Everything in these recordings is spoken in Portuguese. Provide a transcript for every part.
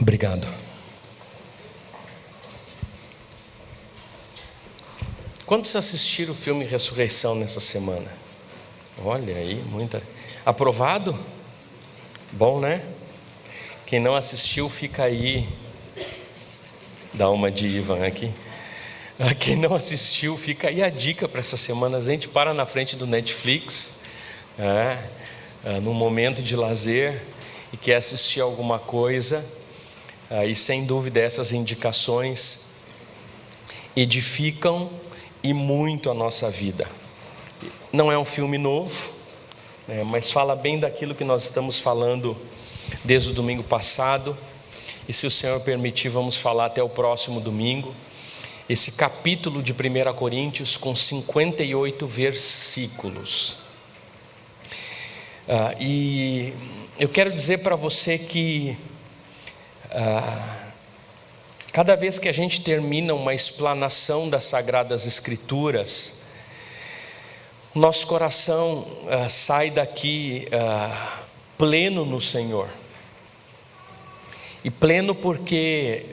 Obrigado. Quantos assistiram o filme Ressurreição nessa semana? Olha aí, muita. Aprovado? Bom, né? Quem não assistiu, fica aí. Dá uma de Ivan aqui. Quem não assistiu, fica aí a dica para essa semana. A gente para na frente do Netflix, num momento de lazer, e quer assistir alguma coisa, e sem dúvida essas indicações edificam e muito a nossa vida. Não é um filme novo, mas fala bem daquilo que nós estamos falando desde o domingo passado, e se o Senhor permitir, vamos falar até o próximo domingo. Esse capítulo de 1 Coríntios com 58 versículos. E eu quero dizer para você que cada vez que a gente termina uma explanação das Sagradas Escrituras, nosso coração sai daqui pleno no Senhor. E pleno porque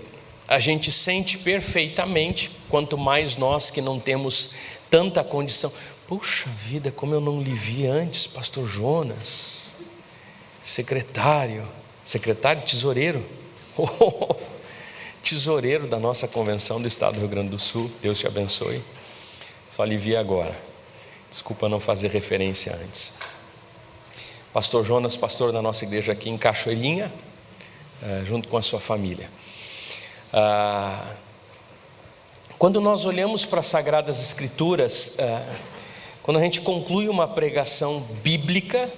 a gente sente perfeitamente, quanto mais nós que não temos tanta condição. Puxa vida, como eu não lhe vi antes, pastor Jonas, secretário, tesoureiro, tesoureiro da nossa convenção do estado do Rio Grande do Sul, Deus te abençoe. Só lhe vi agora, desculpa não fazer referência antes. Pastor Jonas, pastor da nossa igreja aqui em Cachoeirinha, junto com a sua família. Quando nós olhamos para as Sagradas Escrituras, quando a gente conclui uma pregação bíblica,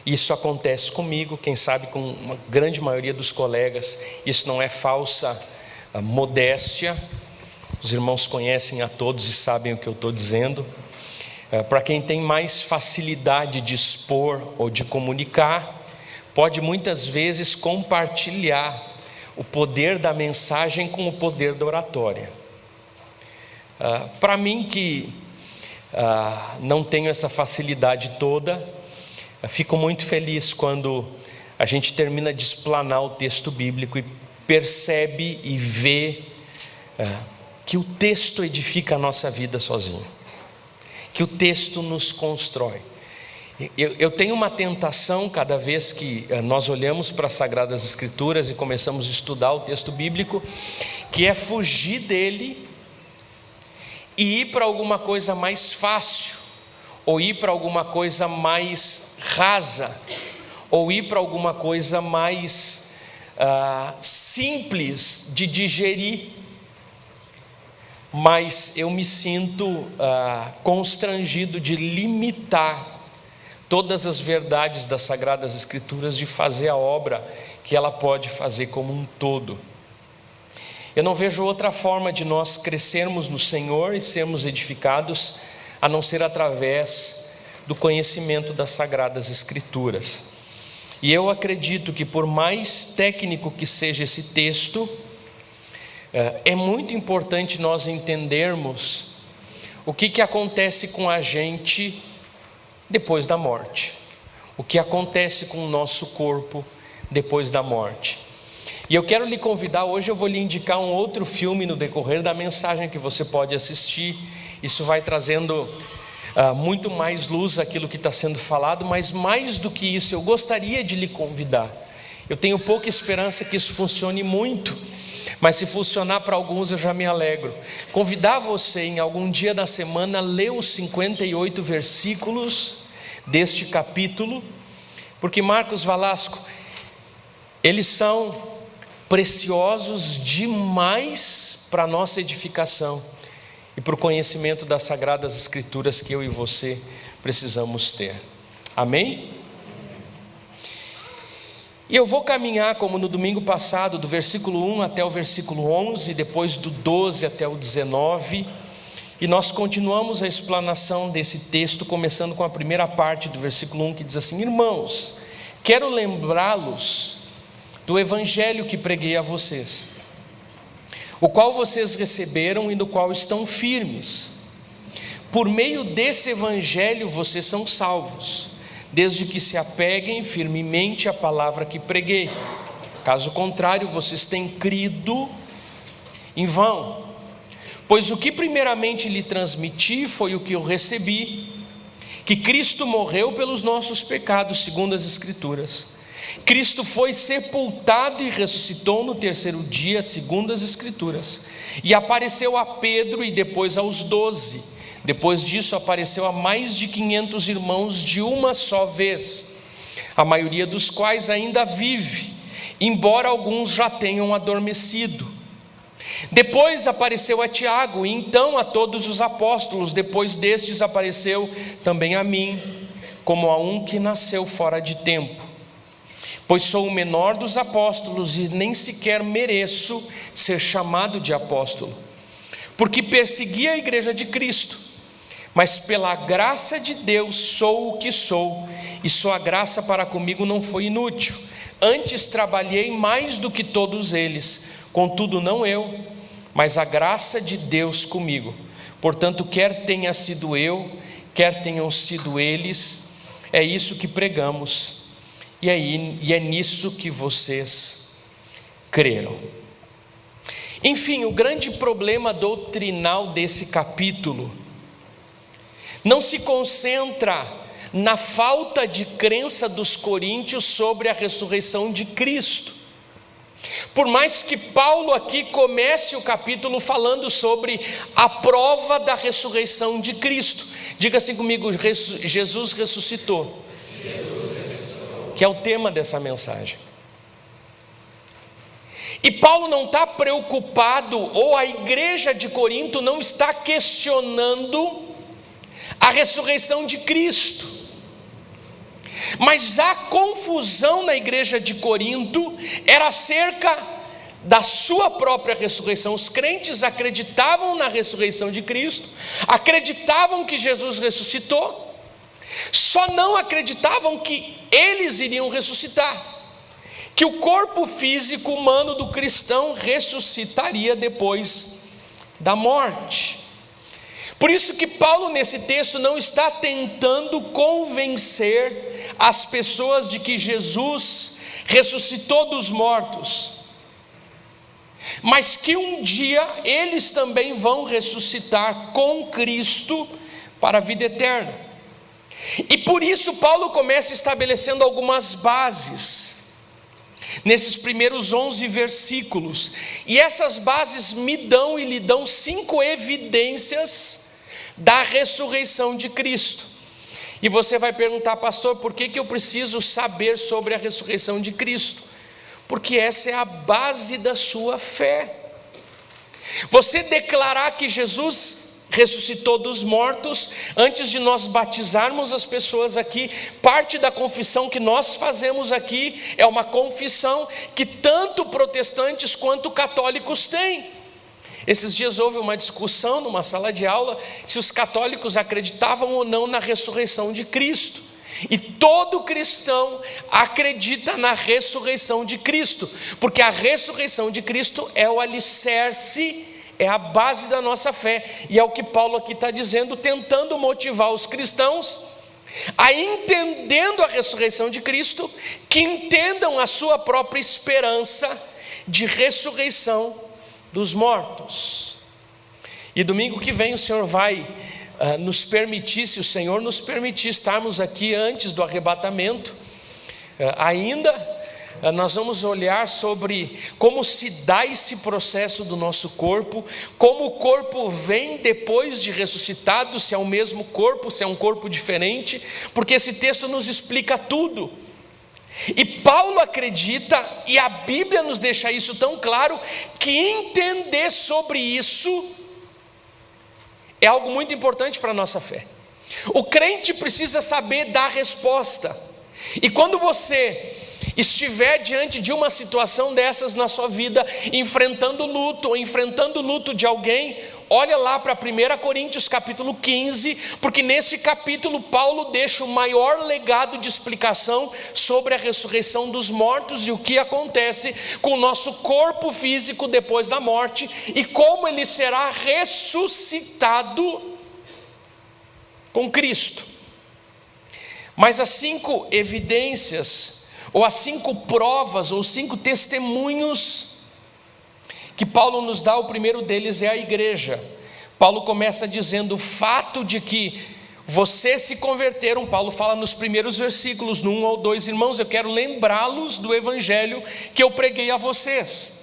isso acontece comigo, quem sabe com uma grande maioria dos colegas, isso não é falsa modéstia, os irmãos conhecem a todos e sabem o que eu estou dizendo. Para quem tem mais facilidade de expor ou de comunicar, pode muitas vezes compartilhar o poder da mensagem com o poder da oratória. Para mim que não tenho essa facilidade toda, fico muito feliz quando a gente termina de explanar o texto bíblico e percebe e vê que o texto edifica a nossa vida sozinho, que o texto nos constrói. Eu tenho uma tentação cada vez que nós olhamos para as Sagradas Escrituras e começamos a estudar o texto bíblico, que é fugir dele e ir para alguma coisa mais fácil, ou ir para alguma coisa mais rasa, ou ir para alguma coisa mais simples de digerir. Mas eu me sinto constrangido de limitar todas as verdades das Sagradas Escrituras, de fazer a obra que ela pode fazer como um todo. Eu não vejo outra forma de nós crescermos no Senhor e sermos edificados, a não ser através do conhecimento das Sagradas Escrituras. E eu acredito que, por mais técnico que seja esse texto, é muito importante nós entendermos o que acontece com a gente depois da morte, o que acontece com o nosso corpo depois da morte. E eu quero lhe convidar, hoje eu vou lhe indicar um outro filme no decorrer da mensagem que você pode assistir. Isso vai trazendo muito mais luz àquilo que está sendo falado, mas mais do que isso, eu gostaria de lhe convidar. Eu tenho pouca esperança que isso funcione muito, mas se funcionar para alguns eu já me alegro. Convidar você em algum dia da semana a ler os 58 versículos deste capítulo, porque Marcos Valasco, eles são preciosos demais para a nossa edificação e para o conhecimento das Sagradas Escrituras que eu e você precisamos ter. Amém? E eu vou caminhar como no domingo passado, do versículo 1 até o versículo 11, depois do 12 até o 19, e nós continuamos a explanação desse texto, começando com a primeira parte do versículo 1, que diz assim: irmãos, quero lembrá-los do evangelho que preguei a vocês, o qual vocês receberam e no qual estão firmes. Por meio desse evangelho vocês são salvos, desde que se apeguem firmemente à palavra que preguei. Caso contrário, vocês têm crido em vão. Pois o que primeiramente lhe transmiti foi o que eu recebi, que Cristo morreu pelos nossos pecados, segundo as Escrituras. Cristo foi sepultado e ressuscitou no terceiro dia, segundo as Escrituras. E apareceu a Pedro e depois aos 12. Depois disso apareceu a mais de 500 irmãos de uma só vez, a maioria dos quais ainda vive, embora alguns já tenham adormecido. Depois apareceu a Tiago e então a todos os apóstolos. Depois destes apareceu também a mim, como a um que nasceu fora de tempo. Pois sou o menor dos apóstolos e nem sequer mereço ser chamado de apóstolo, porque persegui a igreja de Cristo. Mas pela graça de Deus sou o que sou, e sua graça para comigo não foi inútil. Antes trabalhei mais do que todos eles, contudo não eu, mas a graça de Deus comigo. Portanto, quer tenha sido eu, quer tenham sido eles, é isso que pregamos, e é nisso que vocês creram. Enfim, o grande problema doutrinal desse capítulo não se concentra na falta de crença dos coríntios sobre a ressurreição de Cristo. Por mais que Paulo aqui comece o capítulo falando sobre a prova da ressurreição de Cristo. Diga assim comigo: Jesus ressuscitou. Que é o tema dessa mensagem. E Paulo não está preocupado, ou a igreja de Corinto não está questionando a ressurreição de Cristo. Mas a confusão na igreja de Corinto era acerca da sua própria ressurreição. Os crentes acreditavam na ressurreição de Cristo, acreditavam que Jesus ressuscitou, só não acreditavam que eles iriam ressuscitar, que o corpo físico humano do cristão ressuscitaria depois da morte. Por isso que Paulo nesse texto não está tentando convencer as pessoas de que Jesus ressuscitou dos mortos, mas que um dia eles também vão ressuscitar com Cristo para a vida eterna. E por isso Paulo começa estabelecendo algumas bases nesses primeiros 11 versículos, e essas bases me dão e lhe dão 5 evidências da ressurreição de Cristo. E você vai perguntar: pastor, por que eu preciso saber sobre a ressurreição de Cristo? Porque essa é a base da sua fé. Você declarar que Jesus ressuscitou dos mortos, antes de nós batizarmos as pessoas aqui, parte da confissão que nós fazemos aqui é uma confissão que tanto protestantes quanto católicos têm. Esses dias houve uma discussão numa sala de aula se os católicos acreditavam ou não na ressurreição de Cristo. E todo cristão acredita na ressurreição de Cristo, porque a ressurreição de Cristo é o alicerce, é a base da nossa fé. E é o que Paulo aqui está dizendo, tentando motivar os cristãos a, entendendo a ressurreição de Cristo, que entendam a sua própria esperança de ressurreição dos mortos. E domingo que vem o Senhor vai nos permitir, se o Senhor nos permitir estarmos aqui antes do arrebatamento, nós vamos olhar sobre como se dá esse processo do nosso corpo, como o corpo vem depois de ressuscitado, se é o mesmo corpo, se é um corpo diferente, porque esse texto nos explica tudo. E Paulo acredita, e a Bíblia nos deixa isso tão claro, que entender sobre isso é algo muito importante para a nossa fé. O crente precisa saber dar resposta. E quando você estiver diante de uma situação dessas na sua vida, enfrentando luto, ou enfrentando o luto de alguém, olha lá para 1 Coríntios capítulo 15, porque nesse capítulo Paulo deixa o maior legado de explicação sobre a ressurreição dos mortos e o que acontece com o nosso corpo físico depois da morte e como ele será ressuscitado com Cristo. Mas as 5 evidências, ou as 5 provas, ou 5 testemunhos que Paulo nos dá. O primeiro deles é a igreja. Paulo começa dizendo: o fato de que vocês se converteram. Paulo fala nos primeiros versículos, no 1 ou 2, irmãos, eu quero lembrá-los do evangelho que eu preguei a vocês,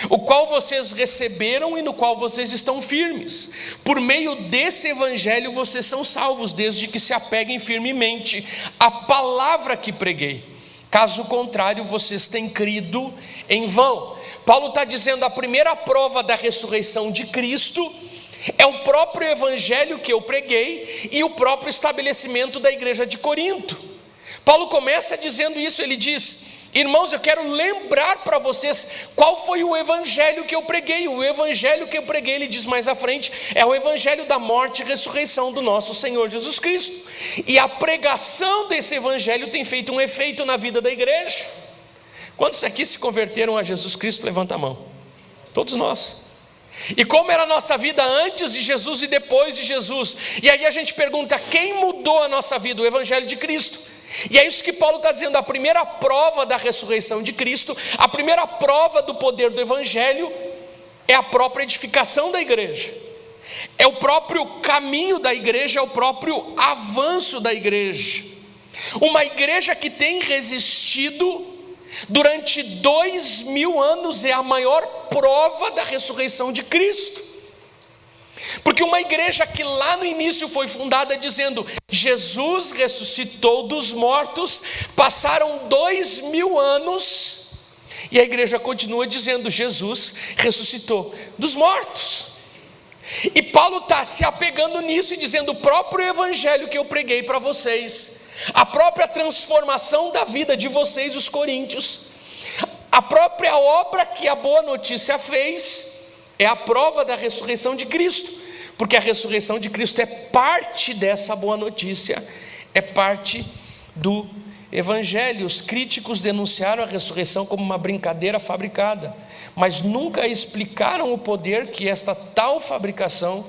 o qual vocês receberam e no qual vocês estão firmes. Por meio desse evangelho vocês são salvos, desde que se apeguem firmemente à palavra que preguei. Caso contrário, vocês têm crido em vão. Paulo está dizendo: a primeira prova da ressurreição de Cristo é o próprio evangelho que eu preguei e o próprio estabelecimento da igreja de Corinto. Paulo começa dizendo isso. Ele diz: irmãos, eu quero lembrar para vocês qual foi o evangelho que eu preguei. O evangelho que eu preguei, ele diz mais à frente, é o evangelho da morte e ressurreição do nosso Senhor Jesus Cristo. E a pregação desse evangelho tem feito um efeito na vida da igreja. Quantos aqui se converteram a Jesus Cristo? Levanta a mão. Todos nós. E como era a nossa vida antes de Jesus e depois de Jesus? E aí a gente pergunta: quem mudou a nossa vida? O evangelho de Cristo. E é isso que Paulo está dizendo: a primeira prova da ressurreição de Cristo, a primeira prova do poder do evangelho, é a própria edificação da igreja, é o próprio caminho da igreja, é o próprio avanço da igreja. Uma igreja que tem resistido durante 2000 anos é a maior prova da ressurreição de Cristo. Porque uma igreja que lá no início foi fundada dizendo: Jesus ressuscitou dos mortos, passaram 2000 anos, e a igreja continua dizendo: Jesus ressuscitou dos mortos. E Paulo está se apegando nisso e dizendo: o próprio evangelho que eu preguei para vocês, a própria transformação da vida de vocês, os coríntios, a própria obra que a boa notícia fez, é a prova da ressurreição de Cristo. Porque a ressurreição de Cristo é parte dessa boa notícia, é parte do evangelho. Os críticos denunciaram a ressurreição como uma brincadeira fabricada, mas nunca explicaram o poder que esta tal fabricação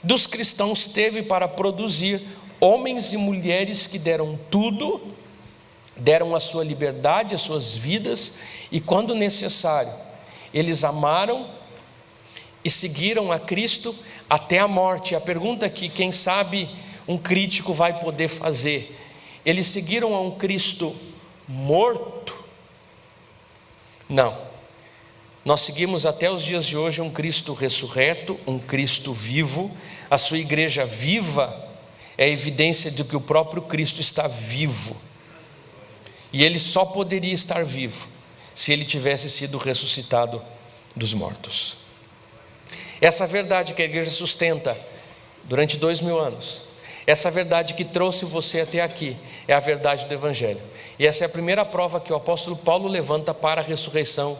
dos cristãos teve para produzir homens e mulheres que deram tudo, deram a sua liberdade, as suas vidas, e quando necessário, eles amaram e seguiram a Cristo até a morte. A pergunta que, quem sabe, um crítico vai poder fazer: eles seguiram a um Cristo morto? Não, nós seguimos até os dias de hoje um Cristo ressurreto, um Cristo vivo. A sua igreja viva é evidência de que o próprio Cristo está vivo, e ele só poderia estar vivo se ele tivesse sido ressuscitado dos mortos. Essa verdade que a igreja sustenta durante 2000 anos, essa verdade que trouxe você até aqui, é a verdade do evangelho. E essa é a primeira prova que o apóstolo Paulo levanta para a ressurreição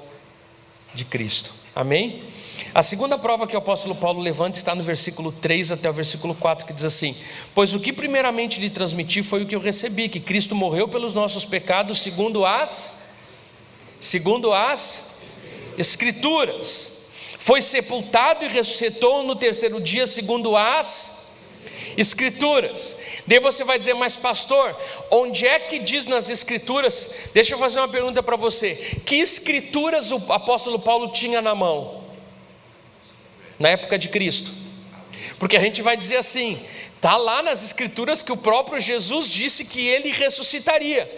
de Cristo. Amém? A segunda prova que o apóstolo Paulo levanta está no versículo 3 até o versículo 4, que diz assim: pois o que primeiramente lhe transmiti foi o que eu recebi, que Cristo morreu pelos nossos pecados segundo as Escrituras, foi sepultado e ressuscitou no terceiro dia segundo as Escrituras. Daí você vai dizer: mas pastor, onde é que diz nas Escrituras? Deixa eu fazer uma pergunta para você: que Escrituras o apóstolo Paulo tinha na mão na época de Cristo? Porque a gente vai dizer assim: está lá nas Escrituras que o próprio Jesus disse que ele ressuscitaria,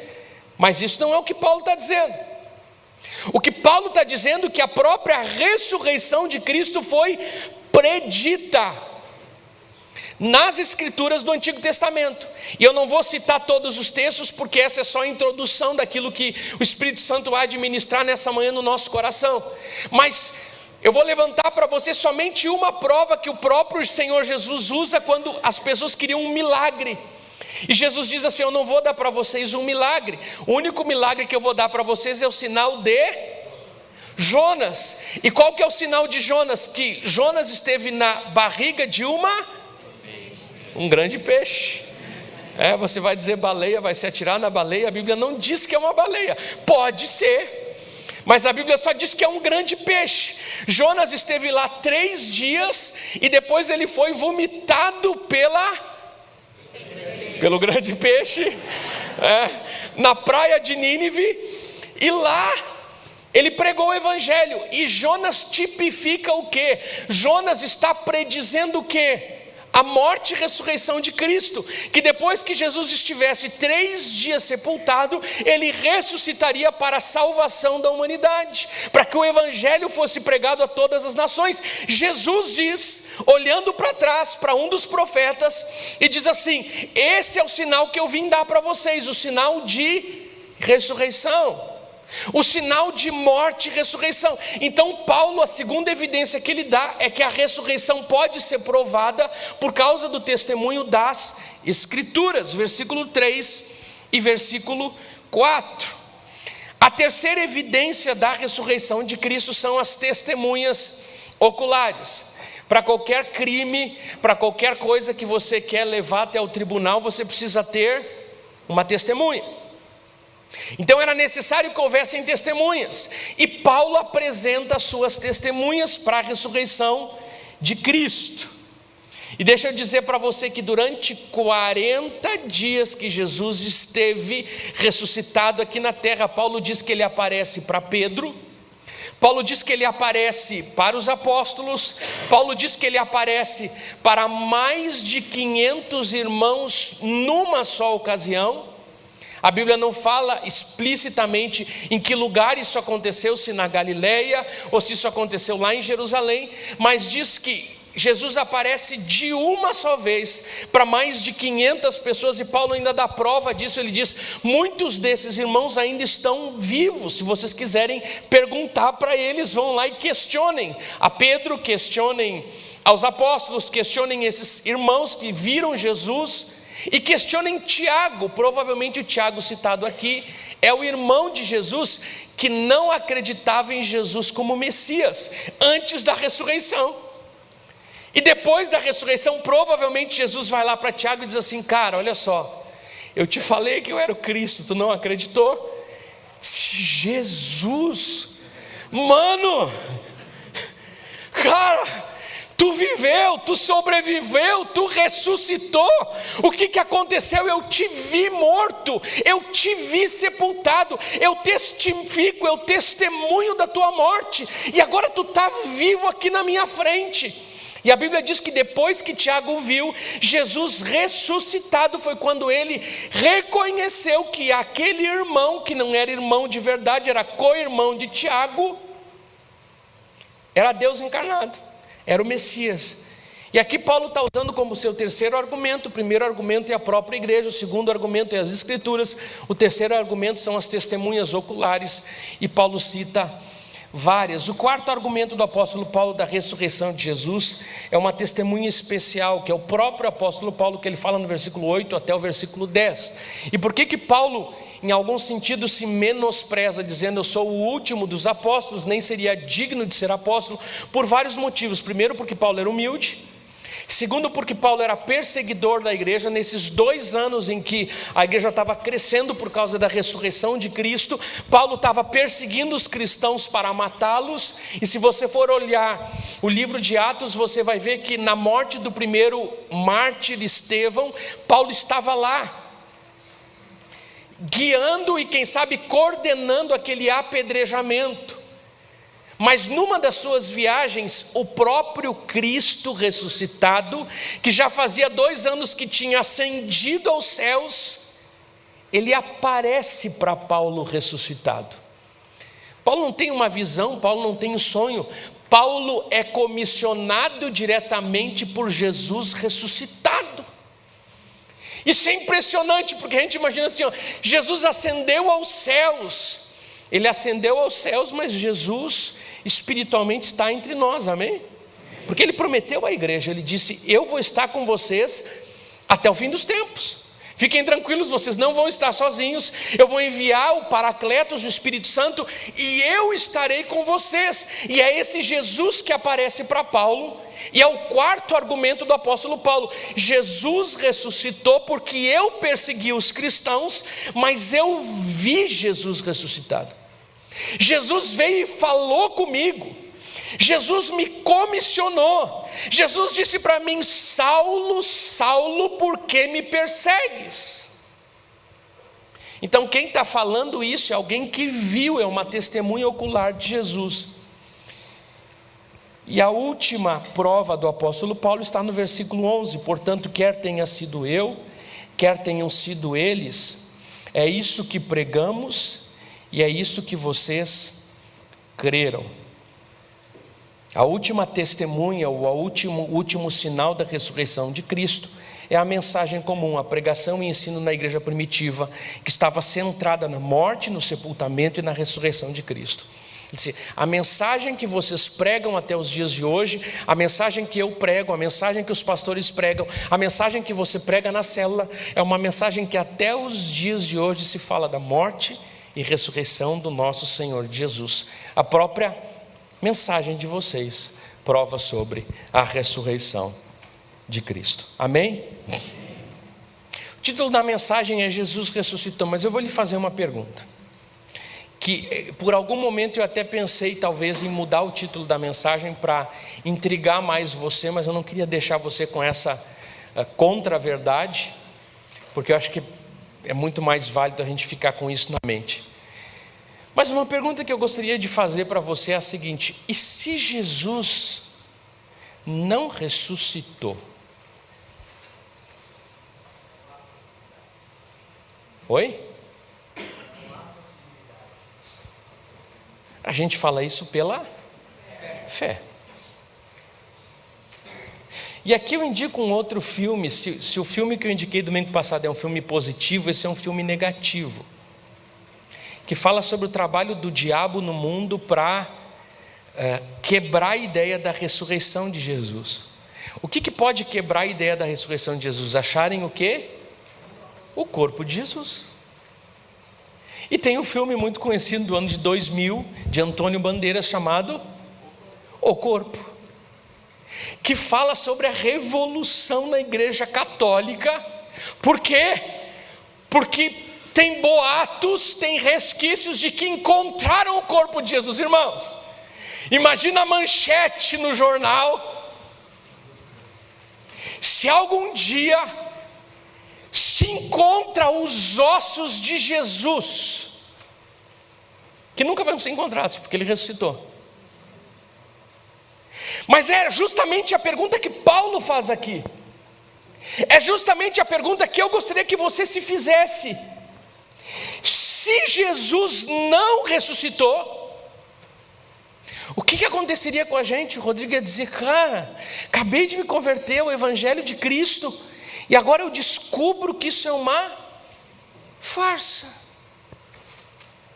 mas isso não é o que Paulo está dizendo. O que Paulo está dizendo é que a própria ressurreição de Cristo foi predita nas Escrituras do Antigo Testamento. E eu não vou citar todos os textos, porque essa é só a introdução daquilo que o Espírito Santo vai administrar nessa manhã no nosso coração. Mas eu vou levantar para você somente uma prova que o próprio Senhor Jesus usa quando as pessoas queriam um milagre. E Jesus diz assim: eu não vou dar para vocês um milagre, o único milagre que eu vou dar para vocês é o sinal de Jonas. E qual que é o sinal de Jonas? Que Jonas esteve na barriga de um grande peixe. Você vai dizer baleia, vai se atirar na baleia. A Bíblia não diz que é uma baleia, pode ser, mas a Bíblia só diz que é um grande peixe. Jonas esteve lá 3 dias e depois ele foi vomitado pelo grande peixe. na praia de Nínive, e lá ele pregou o evangelho. E Jonas tipifica o quê? Jonas está predizendo o quê? A morte e ressurreição de Cristo, que depois que Jesus estivesse 3 dias sepultado, ele ressuscitaria para a salvação da humanidade, para que o evangelho fosse pregado a todas as nações. Jesus diz, olhando para trás, para um dos profetas, e diz assim: esse é o sinal que eu vim dar para vocês, o sinal de ressurreição, o sinal de morte e ressurreição. Então Paulo, a segunda evidência que ele dá é que a ressurreição pode ser provada por causa do testemunho das Escrituras, versículo 3 e versículo 4. A terceira evidência da ressurreição de Cristo são as testemunhas oculares. Para qualquer crime, para qualquer coisa que você quer levar até o tribunal, você precisa ter uma testemunha. Então era necessário que houvessem testemunhas, e Paulo apresenta as suas testemunhas para a ressurreição de Cristo. E deixa eu dizer para você que durante 40 dias que Jesus esteve ressuscitado aqui na terra, Paulo diz que ele aparece para Pedro, Paulo diz que ele aparece para os apóstolos, Paulo diz que ele aparece para mais de 500 irmãos numa só ocasião. A Bíblia não fala explicitamente em que lugar isso aconteceu, se na Galileia ou se isso aconteceu lá em Jerusalém, mas diz que Jesus aparece de uma só vez para mais de 500 pessoas, e Paulo ainda dá prova disso. Ele diz: muitos desses irmãos ainda estão vivos, se vocês quiserem perguntar para eles, vão lá e questionem a Pedro, questionem aos apóstolos, questionem esses irmãos que viram Jesus, e questionem Tiago. Provavelmente o Tiago citado aqui é o irmão de Jesus que não acreditava em Jesus como Messias antes da ressurreição. E depois da ressurreição, provavelmente Jesus vai lá para Tiago e diz assim: cara, olha só, eu te falei que eu era o Cristo, tu não acreditou? Se Jesus, mano, cara, tu viveu, tu sobreviveu, tu ressuscitou. O que aconteceu? Eu te vi morto, eu te vi sepultado, eu testifico, eu testemunho da tua morte, e agora tu está vivo aqui na minha frente. E a Bíblia diz que depois que Tiago viu Jesus ressuscitado, foi quando ele reconheceu que aquele irmão, que não era irmão de verdade, era co-irmão de Tiago, era Deus encarnado, era o Messias. E aqui Paulo está usando como seu terceiro argumento. O primeiro argumento é a própria igreja, o segundo argumento é as Escrituras, o terceiro argumento são as testemunhas oculares, e Paulo cita várias. O quarto argumento do apóstolo Paulo da ressurreição de Jesus é uma testemunha especial, que é o próprio apóstolo Paulo, que ele fala no versículo 8 até o versículo 10. E por que Paulo, em algum sentido, se menospreza, dizendo: eu sou o último dos apóstolos, nem seria digno de ser apóstolo? Por vários motivos. Primeiro, porque Paulo era humilde. Segundo, porque Paulo era perseguidor da igreja. Nesses 2 anos em que a igreja estava crescendo por causa da ressurreição de Cristo, Paulo estava perseguindo os cristãos para matá-los. E se você for olhar o livro de Atos, você vai ver que na morte do primeiro mártir Estevão, Paulo estava lá, guiando e quem sabe coordenando aquele apedrejamento. Mas numa das suas viagens, o próprio Cristo ressuscitado, que já fazia 2 anos que tinha ascendido aos céus, ele aparece para Paulo ressuscitado. Paulo não tem uma visão, Paulo não tem um sonho. Paulo é comissionado diretamente por Jesus ressuscitado. Isso é impressionante, porque a gente imagina assim, ó, Jesus ascendeu aos céus. Ele ascendeu aos céus, mas Jesus espiritualmente está entre nós, amém? Porque ele prometeu à igreja, ele disse: eu vou estar com vocês até o fim dos tempos. Fiquem tranquilos, vocês não vão estar sozinhos. Eu vou enviar o Paracletos, o Espírito Santo, e eu estarei com vocês. E é esse Jesus que aparece para Paulo. E é o quarto argumento do apóstolo Paulo: Jesus ressuscitou porque eu persegui os cristãos, mas eu vi Jesus ressuscitado. Jesus veio e falou comigo. Jesus me comissionou. Jesus disse para mim: Saulo, Saulo, por que me persegues? Então quem está falando isso é alguém que viu, é uma testemunha ocular de Jesus. E a última prova do apóstolo Paulo está no versículo 11: portanto, quer tenha sido eu, quer tenham sido eles, é isso que pregamos e é isso que vocês creram. A última testemunha, ou o último sinal da ressurreição de Cristo é a mensagem comum, a pregação e ensino na igreja primitiva, que estava centrada na morte, no sepultamento e na ressurreição de Cristo. A mensagem que vocês pregam até os dias de hoje, a mensagem que eu prego, a mensagem que os pastores pregam, a mensagem que você prega na célula, é uma mensagem que até os dias de hoje se fala da morte e ressurreição do nosso Senhor Jesus. A própria mensagem de vocês prova sobre a ressurreição de Cristo. Amém? O título da mensagem é Jesus ressuscitou, mas eu vou lhe fazer uma pergunta, que por algum momento eu até pensei talvez em mudar o título da mensagem para intrigar mais você, mas eu não queria deixar você com essa contra-verdade, porque eu acho que é muito mais válido a gente ficar com isso na mente. Mas uma pergunta que eu gostaria de fazer para você é a seguinte: e se Jesus não ressuscitou? Oi? A gente fala isso pela fé. E aqui eu indico um outro filme. Se o filme que eu indiquei domingo passado é um filme positivo, esse é um filme negativo, que fala sobre o trabalho do diabo no mundo para quebrar a ideia da ressurreição de Jesus. O que pode quebrar a ideia da ressurreição de Jesus? Acharem o quê? O corpo de Jesus. E tem um filme muito conhecido do ano de 2000, de Antônio Bandeiras, chamado O Corpo, que fala sobre a revolução na igreja católica. Por quê? Porque tem boatos, tem resquícios de que encontraram o corpo de Jesus. Irmãos, imagina a manchete no jornal: se algum dia se encontra os ossos de Jesus, que nunca vão ser encontrados, porque ele ressuscitou. Mas é justamente a pergunta que Paulo faz aqui, é justamente a pergunta que eu gostaria que você se fizesse: se Jesus não ressuscitou, o que aconteceria com a gente? O Rodrigo ia dizer: cara, acabei de me converter ao Evangelho de Cristo, e agora eu descubro que isso é uma farsa.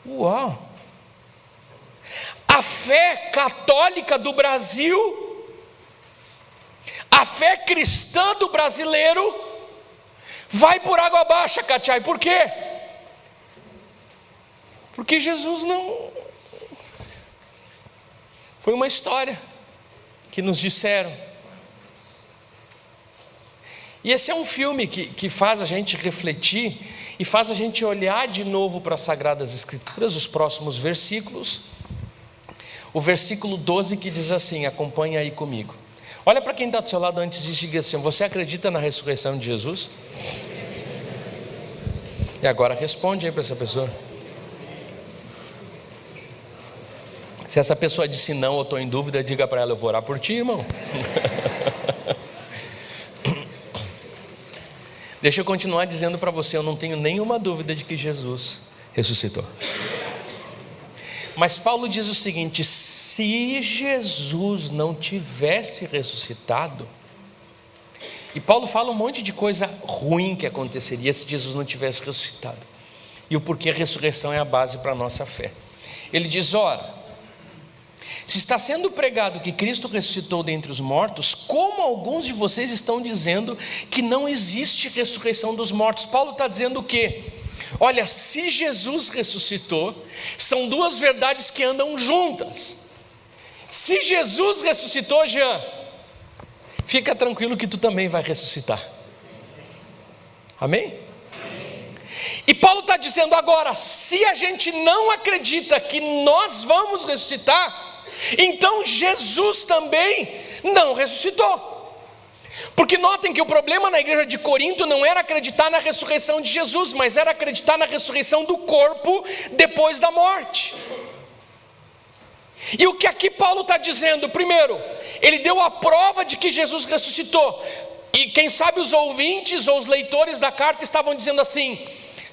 Uau! A fé católica do Brasil, a fé cristã do brasileiro, vai por água abaixo, Catiai. Por quê? Porque Jesus não... Foi uma história que nos disseram. E esse é um filme que faz a gente refletir e faz a gente olhar de novo para as Sagradas Escrituras, os próximos versículos. O versículo 12 que diz assim, acompanha aí comigo. Olha para quem está do seu lado antes disso e diga assim: você acredita na ressurreição de Jesus? E agora responde aí para essa pessoa. Se essa pessoa disse não, eu estou em dúvida, diga para ela: eu vou orar por ti, irmão. Deixa eu continuar dizendo para você: eu não tenho nenhuma dúvida de que Jesus ressuscitou. Mas Paulo diz o seguinte: se Jesus não tivesse ressuscitado, e Paulo fala um monte de coisa ruim que aconteceria se Jesus não tivesse ressuscitado, e o porquê a ressurreição é a base para a nossa fé. Ele diz: ora, se está sendo pregado que Cristo ressuscitou dentre os mortos, como alguns de vocês estão dizendo que não existe ressurreição dos mortos? Paulo está dizendo o quê? Olha, se Jesus ressuscitou, são duas verdades que andam juntas. Se Jesus ressuscitou, Jean, fica tranquilo que tu também vai ressuscitar. Amém? E Paulo está dizendo agora: se a gente não acredita que nós vamos ressuscitar, então Jesus também não ressuscitou. Porque notem que o problema na igreja de Corinto não era acreditar na ressurreição de Jesus, mas era acreditar na ressurreição do corpo depois da morte. E o que aqui Paulo está dizendo? Primeiro, ele deu a prova de que Jesus ressuscitou. E quem sabe os ouvintes ou os leitores da carta estavam dizendo assim: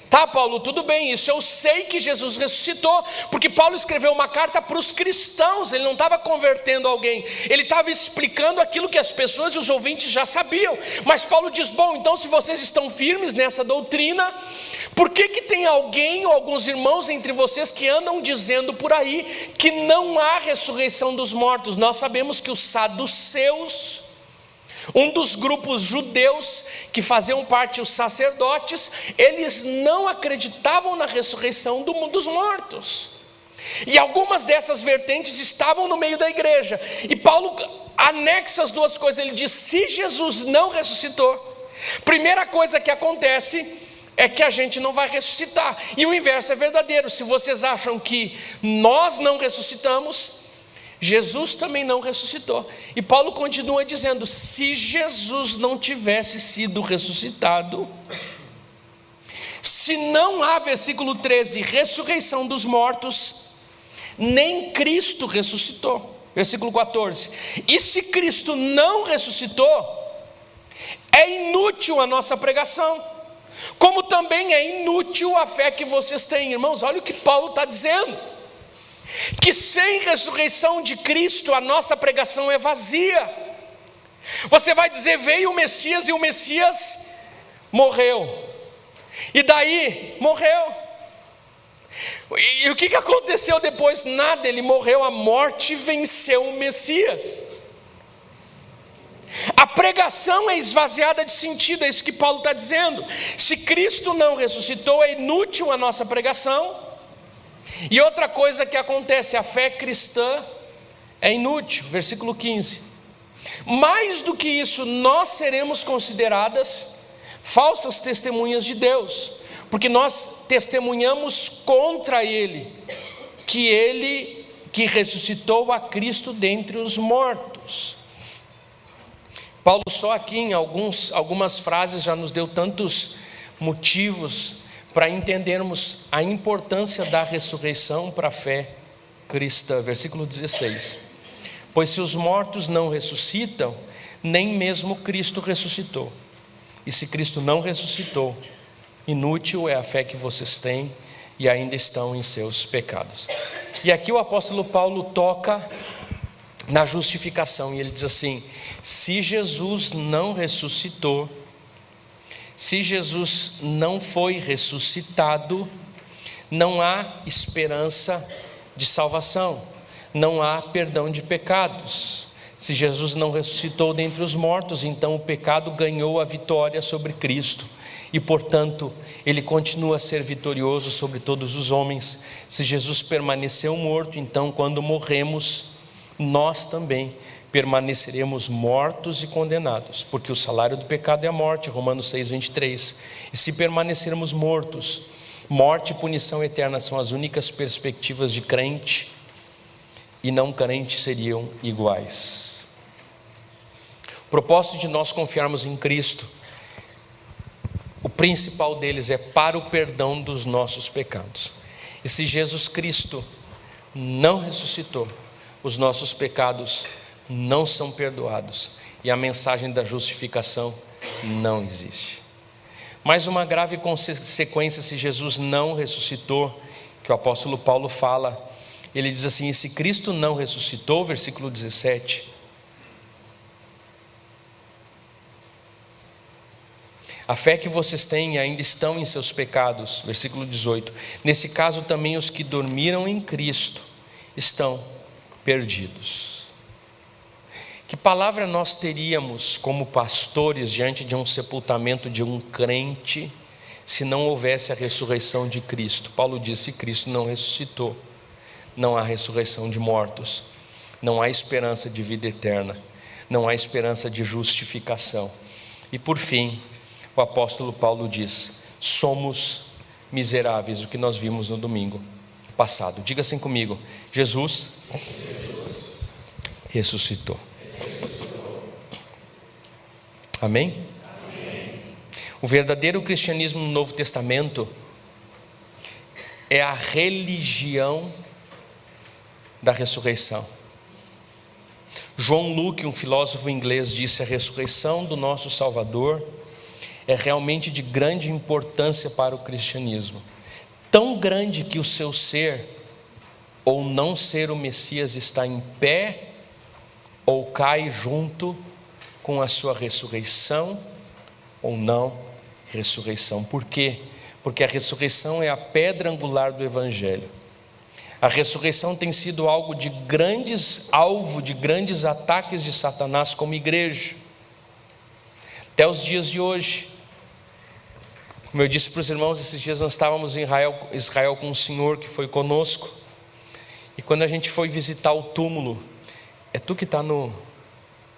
tá, Paulo, tudo bem, isso eu sei que Jesus ressuscitou, porque Paulo escreveu uma carta para os cristãos, ele não estava convertendo alguém, ele estava explicando aquilo que as pessoas e os ouvintes já sabiam. Mas Paulo diz: bom, então se vocês estão firmes nessa doutrina, por que tem alguém ou alguns irmãos entre vocês que andam dizendo por aí que não há ressurreição dos mortos? Nós sabemos que os saduceus, um dos grupos judeus que faziam parte os sacerdotes, eles não acreditavam na ressurreição dos mortos. E algumas dessas vertentes estavam no meio da igreja. E Paulo anexa as duas coisas. Ele diz: se Jesus não ressuscitou, primeira coisa que acontece é que a gente não vai ressuscitar. E o inverso é verdadeiro. Se vocês acham que nós não ressuscitamos, Jesus também não ressuscitou. E Paulo continua dizendo: se Jesus não tivesse sido ressuscitado, se não há, versículo 13, ressurreição dos mortos, nem Cristo ressuscitou. Versículo 14: e se Cristo não ressuscitou, é inútil a nossa pregação, como também é inútil a fé que vocês têm. Irmãos, olha o que Paulo está dizendo: que sem ressurreição de Cristo a nossa pregação é vazia. Você vai dizer: veio o Messias e o Messias morreu, e daí morreu. E o que aconteceu depois? Nada, ele morreu, a morte venceu o Messias. A pregação é esvaziada de sentido, é isso que Paulo está dizendo. Se Cristo não ressuscitou, é inútil a nossa pregação. E outra coisa que acontece: a fé cristã é inútil. Versículo 15: mais do que isso, nós seremos consideradas falsas testemunhas de Deus, porque nós testemunhamos contra Ele que ressuscitou a Cristo dentre os mortos. Paulo só aqui em algumas frases já nos deu tantos motivos para entendermos a importância da ressurreição para a fé cristã. Versículo 16: pois se os mortos não ressuscitam, nem mesmo Cristo ressuscitou. E se Cristo não ressuscitou, inútil é a fé que vocês têm e ainda estão em seus pecados. E aqui o apóstolo Paulo toca na justificação, e ele diz assim: se Jesus não ressuscitou, se Jesus não foi ressuscitado, não há esperança de salvação, não há perdão de pecados. Se Jesus não ressuscitou dentre os mortos, então o pecado ganhou a vitória sobre Cristo, e portanto ele continua a ser vitorioso sobre todos os homens. Se Jesus permaneceu morto, então quando morremos, nós também permaneceremos mortos e condenados, porque o salário do pecado é a morte, Romanos 6:23. E se permanecermos mortos, morte e punição eterna são as únicas perspectivas de crente, e não crente seriam iguais. O propósito de nós confiarmos em Cristo, o principal deles é para o perdão dos nossos pecados. E se Jesus Cristo não ressuscitou, os nossos pecados não são perdoados, e a mensagem da justificação não existe. Mais uma grave consequência se Jesus não ressuscitou, que o apóstolo Paulo fala. Ele diz assim: e se Cristo não ressuscitou, versículo 17, a fé que vocês têm ainda estão em seus pecados. Versículo 18, nesse caso também os que dormiram em Cristo estão perdidos. Que palavra nós teríamos como pastores diante de um sepultamento de um crente, se não houvesse a ressurreição de Cristo? Paulo diz: se Cristo não ressuscitou, não há ressurreição de mortos, não há esperança de vida eterna, não há esperança de justificação. E por fim, o apóstolo Paulo diz: somos miseráveis, o que nós vimos no domingo passado. Diga assim comigo: Jesus ressuscitou. Amém? O verdadeiro cristianismo no Novo Testamento é a religião da ressurreição. John Locke, um filósofo inglês, disse: a ressurreição do nosso Salvador é realmente de grande importância para o cristianismo, tão grande que o seu ser ou não ser o Messias está em pé ou cai junto com a sua ressurreição ou não ressurreição. Por quê? Porque a ressurreição é a pedra angular do Evangelho. A ressurreição tem sido alvo de grandes ataques de Satanás como igreja, até os dias de hoje. Como eu disse para os irmãos, esses dias nós estávamos em Israel com um senhor que foi conosco, e quando a gente foi visitar o túmulo, é tu que está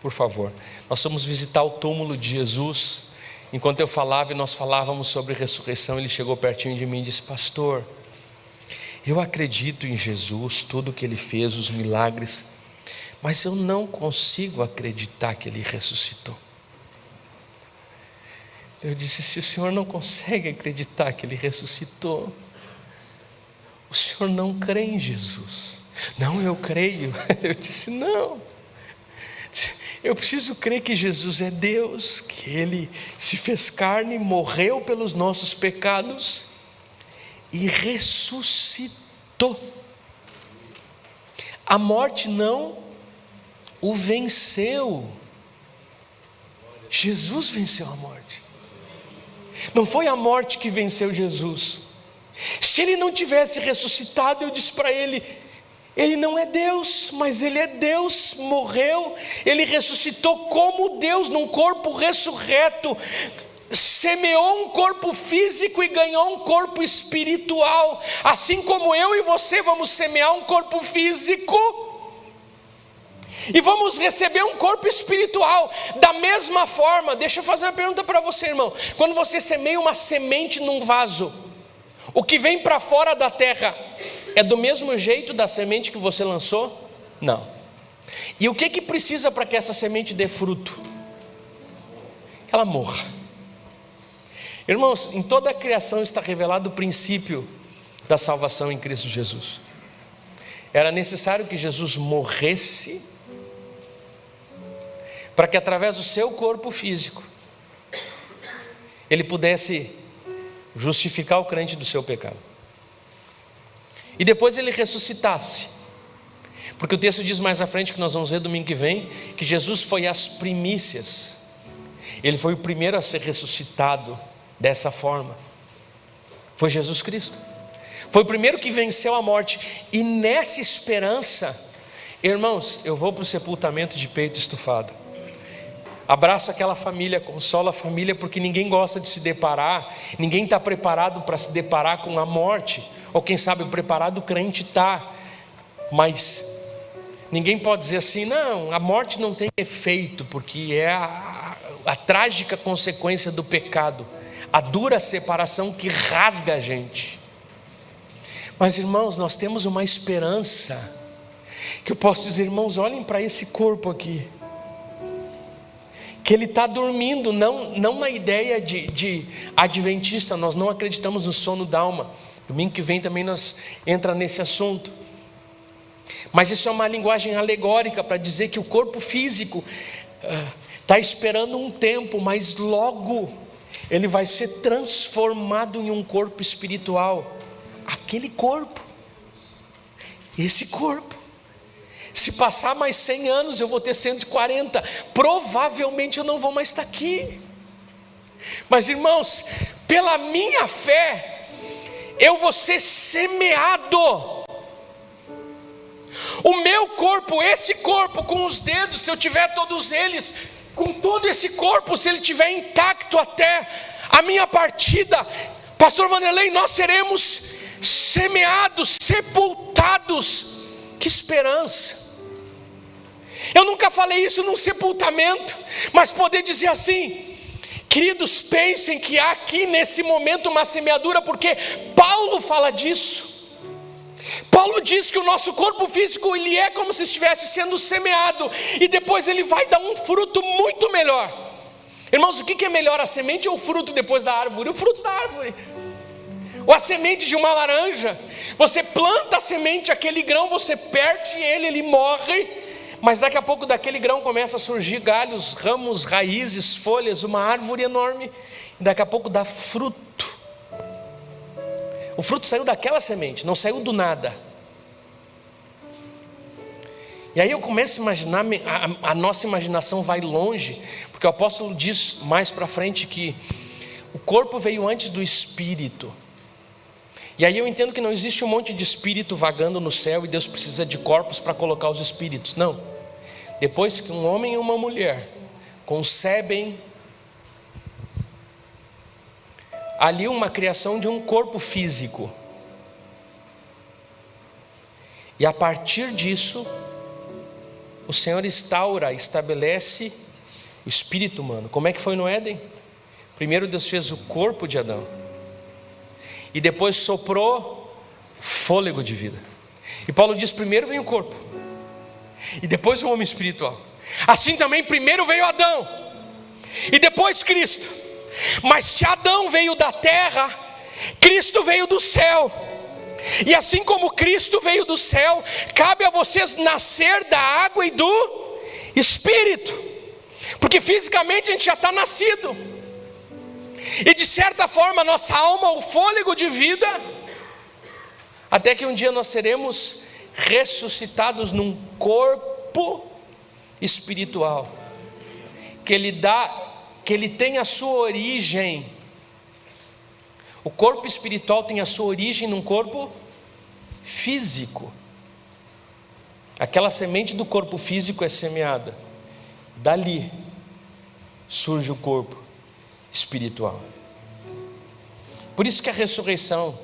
por favor, nós fomos visitar o túmulo de Jesus. Enquanto eu falava e nós falávamos sobre ressurreição, ele chegou pertinho de mim e disse: pastor, eu acredito em Jesus, tudo que ele fez, os milagres, mas eu não consigo acreditar que ele ressuscitou. Eu disse: se o senhor não consegue acreditar que ele ressuscitou, o senhor não crê em Jesus. Não, eu creio. Eu disse: não, eu preciso crer que Jesus é Deus, que ele se fez carne, morreu pelos nossos pecados e ressuscitou. A morte não o venceu. Jesus venceu a morte. Não foi a morte que venceu Jesus. Se ele não tivesse ressuscitado, eu disse para ele: ele não é Deus, mas ele é Deus, morreu, ele ressuscitou como Deus, num corpo ressurreto, semeou um corpo físico e ganhou um corpo espiritual, assim como eu e você vamos semear um corpo físico e vamos receber um corpo espiritual. Da mesma forma, deixa eu fazer uma pergunta para você, irmão. Quando você semeia uma semente num vaso, o que vem para fora da terra é do mesmo jeito da semente que você lançou? Não. E o que precisa para que essa semente dê fruto? Que ela morra. Irmãos, em toda a criação está revelado o princípio da salvação em Cristo Jesus. Era necessário que Jesus morresse para que através do seu corpo físico ele pudesse justificar o crente do seu pecado. E depois ele ressuscitasse. Porque o texto diz mais à frente, que nós vamos ver domingo que vem, que Jesus foi as primícias. Ele foi o primeiro a ser ressuscitado dessa forma. Foi Jesus Cristo. Foi o primeiro que venceu a morte. E nessa esperança, irmãos, eu vou para o sepultamento de peito estufado. Abraço aquela família, consola a família, porque ninguém gosta de se deparar, ninguém está preparado para se deparar com a morte. Ou quem sabe preparado o crente está, mas ninguém pode dizer assim: não, a morte não tem efeito, porque é a trágica consequência do pecado, a dura separação que rasga a gente. Mas irmãos, nós temos uma esperança, que eu posso dizer: irmãos, olhem para esse corpo aqui, que ele está dormindo, não na ideia de adventista, nós não acreditamos no sono da alma. Domingo que vem também nós entramos nesse assunto. Mas isso é uma linguagem alegórica para dizer que o corpo físico está esperando um tempo, mas logo ele vai ser transformado em um corpo espiritual. Aquele corpo, esse corpo, se passar mais 100 anos eu vou ter 140, provavelmente eu não vou mais estar aqui. Mas irmãos, pela minha fé, eu vou ser semeado. O meu corpo, esse corpo com os dedos, se eu tiver todos eles, com todo esse corpo, se ele estiver intacto até a minha partida, pastor Vanderlei, nós seremos semeados, sepultados. Que esperança! Eu nunca falei isso num sepultamento, mas poder dizer assim: queridos, pensem que há aqui nesse momento uma semeadura, porque Paulo fala disso. Paulo diz que o nosso corpo físico, ele é como se estivesse sendo semeado, e depois ele vai dar um fruto muito melhor. Irmãos, o que é melhor, a semente ou o fruto depois da árvore? O fruto da árvore. Ou a semente de uma laranja. Você planta a semente, aquele grão, você perde ele, ele morre, mas daqui a pouco daquele grão começa a surgir galhos, ramos, raízes, folhas, uma árvore enorme, e daqui a pouco dá fruto. O fruto saiu daquela semente, não saiu do nada. E aí eu começo a imaginar, a nossa imaginação vai longe, porque o apóstolo diz mais para frente que o corpo veio antes do espírito. E aí eu entendo que não existe um monte de espírito vagando no céu e Deus precisa de corpos para colocar os espíritos. Não. Depois que um homem e uma mulher concebem ali uma criação de um corpo físico, e a partir disso o Senhor estabelece o espírito humano. Como é que foi no Éden? Primeiro Deus fez o corpo de Adão, e depois soprou fôlego de vida. E Paulo diz: primeiro vem o corpo, e depois o homem espiritual. Assim também primeiro veio Adão, e depois Cristo. Mas se Adão veio da terra, Cristo veio do céu. E assim como Cristo veio do céu, cabe a vocês nascer da água e do Espírito, porque fisicamente a gente já está nascido, e de certa forma nossa alma, o fôlego de vida, até que um dia nós seremos ressuscitados num corpo espiritual, que ele tem a sua origem. O corpo espiritual tem a sua origem num corpo físico. Aquela semente do corpo físico é semeada, dali surge o corpo espiritual. Por isso que a ressurreição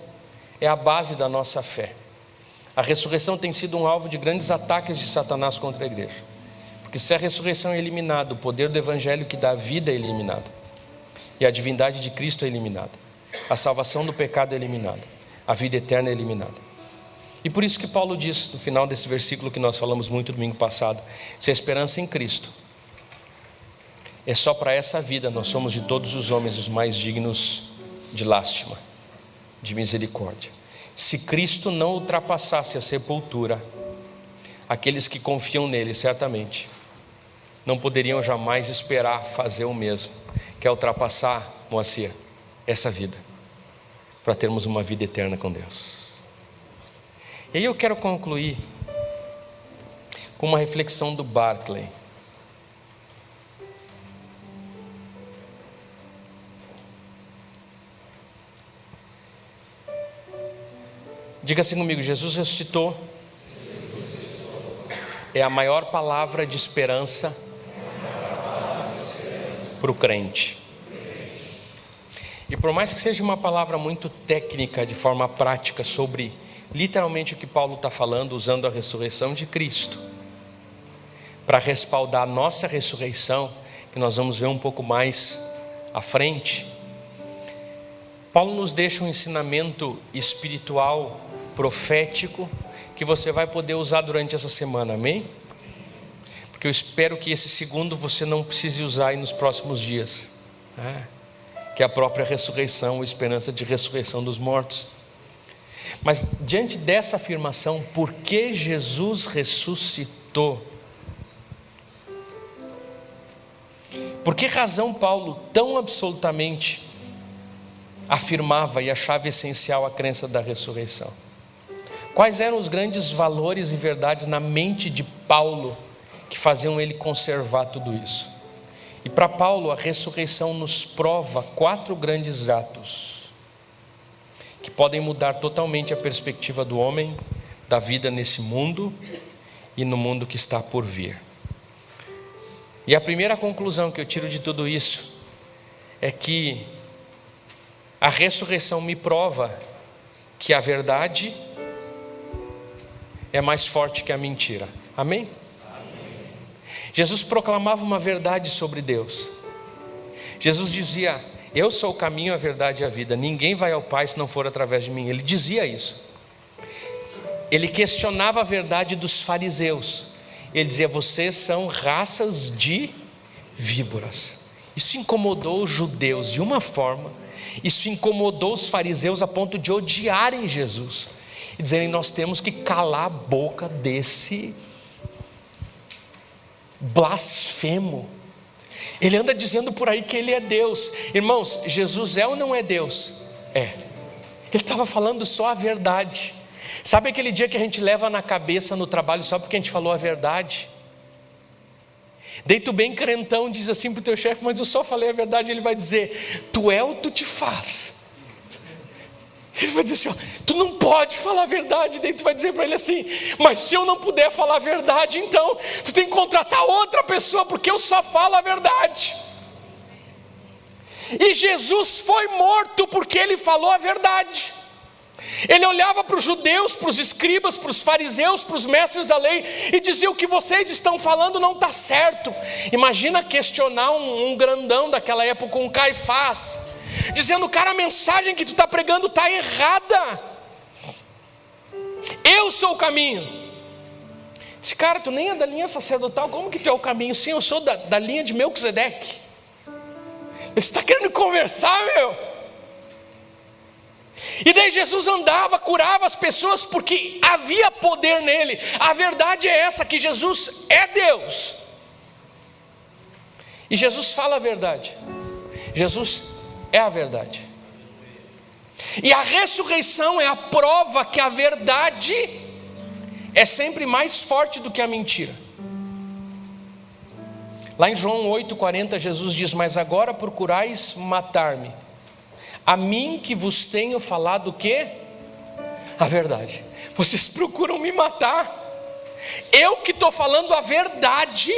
é a base da nossa fé. A ressurreição tem sido um alvo de grandes ataques de Satanás contra a igreja, porque se a ressurreição é eliminada, o poder do evangelho que dá vida é eliminado, e a divindade de Cristo é eliminada, a salvação do pecado é eliminada, a vida eterna é eliminada. E por isso que Paulo diz no final desse versículo que nós falamos muito domingo passado: se a esperança em Cristo é só para essa vida, nós somos de todos os homens os mais dignos de lástima, de misericórdia. Se Cristo não ultrapassasse a sepultura, aqueles que confiam nele certamente não poderiam jamais esperar fazer o mesmo, que é ultrapassar, Moacir, essa vida, para termos uma vida eterna com Deus. E aí eu quero concluir com uma reflexão do Barclay. Diga assim comigo: Jesus ressuscitou é a maior palavra de esperança para o crente. E por mais que seja uma palavra muito técnica, de forma prática, sobre literalmente o que Paulo está falando, usando a ressurreição de Cristo para respaldar a nossa ressurreição, que nós vamos ver um pouco mais à frente, Paulo nos deixa um ensinamento espiritual, profético, que você vai poder usar durante essa semana, amém? Porque eu espero que esse segundo você não precise usar aí nos próximos dias, que é a própria ressurreição, a esperança de ressurreição dos mortos. Mas diante dessa afirmação, por que Jesus ressuscitou? Por que razão Paulo tão absolutamente afirmava e achava essencial a crença da ressurreição? Quais eram os grandes valores e verdades na mente de Paulo que faziam ele conservar tudo isso? E para Paulo, a ressurreição nos prova 4 grandes atos que podem mudar totalmente a perspectiva do homem, da vida nesse mundo e no mundo que está por vir. E a primeira conclusão que eu tiro de tudo isso é que a ressurreição me prova que a verdade é mais forte que a mentira. Amém? Amém. Jesus proclamava uma verdade sobre Deus. Jesus dizia: eu sou o caminho, a verdade e a vida. Ninguém vai ao Pai se não for através de mim. Ele dizia isso. Ele questionava a verdade dos fariseus. Ele dizia: vocês são raças de víboras. Isso incomodou os judeus de uma forma, isso incomodou os fariseus a ponto de odiarem Jesus e dizerem: nós temos que calar a boca desse blasfemo. Ele anda dizendo por aí que ele é Deus. Irmãos, Jesus é ou não é Deus? É. Ele estava falando só a verdade. Sabe aquele dia que a gente leva na cabeça no trabalho só porque a gente falou a verdade? Daí tu bem crentão diz assim para o teu chefe: mas eu só falei a verdade. Ele vai dizer: tu é ou tu te faz? Ele vai dizer assim: ó, tu não pode falar a verdade. Daí tu vai dizer para ele assim: mas se eu não puder falar a verdade, então tu tem que contratar outra pessoa, porque eu só falo a verdade. E Jesus foi morto porque ele falou a verdade. Ele olhava para os judeus, para os escribas, para os fariseus, para os mestres da lei e dizia: o que vocês estão falando não está certo. Imagina questionar um grandão daquela época, um Caifás, dizendo: cara, a mensagem que tu está pregando está errada. Eu sou o caminho. Esse cara, tu nem é da linha sacerdotal, como que tu é o caminho? Sim, eu sou da linha de Melquisedeque. Você está querendo conversar, meu? E daí Jesus andava, curava as pessoas porque havia poder nele. A verdade é essa, que Jesus é Deus. E Jesus fala a verdade. Jesus é a verdade. E a ressurreição é a prova que a verdade é sempre mais forte do que a mentira. Lá em João 8,40 Jesus diz: mas agora procurais matar-me, a mim que vos tenho falado o quê? A verdade. Vocês procuram me matar. Eu que estou falando a verdade,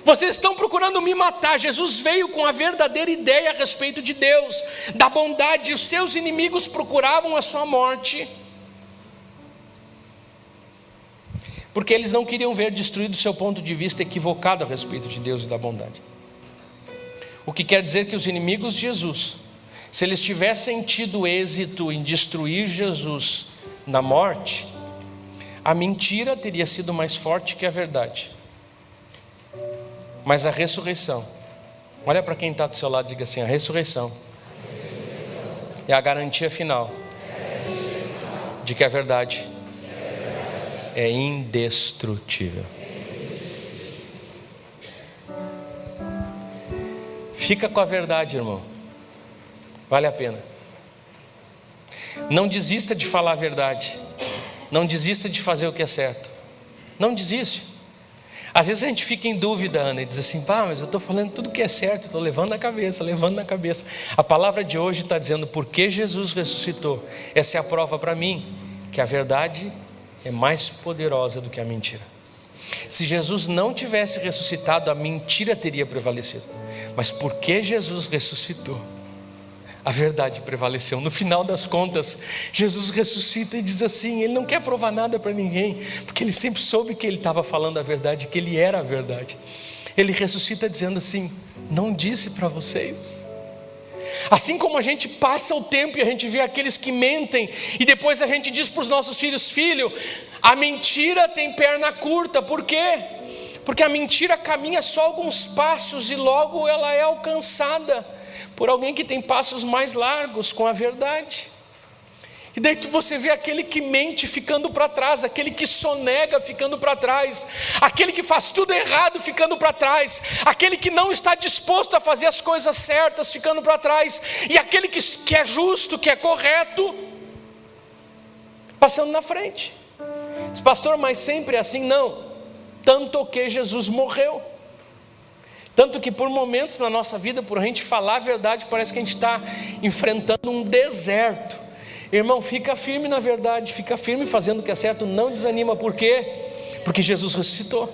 vocês estão procurando me matar. Jesus veio com a verdadeira ideia a respeito de Deus, da bondade. Os seus inimigos procuravam a sua morte, porque eles não queriam ver destruído o seu ponto de vista equivocado a respeito de Deus e da bondade. O que quer dizer que os inimigos de Jesus, se eles tivessem tido êxito em destruir Jesus na morte, a mentira teria sido mais forte que a verdade. Mas a ressurreição, olha para quem está do seu lado e diga assim: a ressurreição é a garantia final de que a verdade é indestrutível. Fica com a verdade, irmão. Vale a pena. Não desista de falar a verdade. Não desista de fazer o que é certo. Não desiste. Às vezes a gente fica em dúvida, Ana, e diz assim: pá, mas eu estou falando tudo que é certo, estou levando na cabeça, levando na cabeça. A palavra de hoje está dizendo: porque Jesus ressuscitou. Essa é a prova para mim que a verdade é mais poderosa do que a mentira. Se Jesus não tivesse ressuscitado, a mentira teria prevalecido. Mas porque Jesus ressuscitou, a verdade prevaleceu. No final das contas, Jesus ressuscita e diz assim: ele não quer provar nada para ninguém, porque ele sempre soube que ele estava falando a verdade, que ele era a verdade. Ele ressuscita dizendo assim: não disse para vocês? Assim como a gente passa o tempo e a gente vê aqueles que mentem, e depois a gente diz para os nossos filhos: filho, a mentira tem perna curta. Por quê? Porque a mentira caminha só alguns passos e logo ela é alcançada por alguém que tem passos mais largos com a verdade. E daí você vê aquele que mente ficando para trás, aquele que sonega ficando para trás, aquele que faz tudo errado ficando para trás, aquele que não está disposto a fazer as coisas certas ficando para trás, e aquele que é justo, que é correto, passando na frente. Diz: pastor, mas sempre é assim? Não. Tanto que Jesus morreu. Tanto que por momentos na nossa vida, por a gente falar a verdade, parece que a gente está enfrentando um deserto. Irmão, fica firme na verdade, fica firme fazendo o que é certo, não desanima. Por quê? Porque Jesus ressuscitou.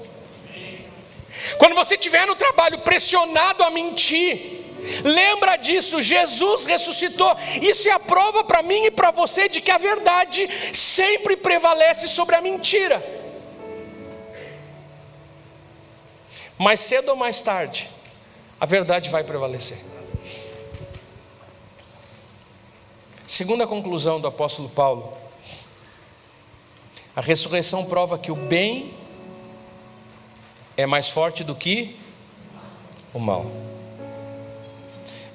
Quando você estiver no trabalho pressionado a mentir, lembra disso: Jesus ressuscitou. Isso é a prova para mim e para você de que a verdade sempre prevalece sobre a mentira. Mais cedo ou mais tarde, a verdade vai prevalecer. Segunda conclusão do apóstolo Paulo: a ressurreição prova que o bem é mais forte do que o mal.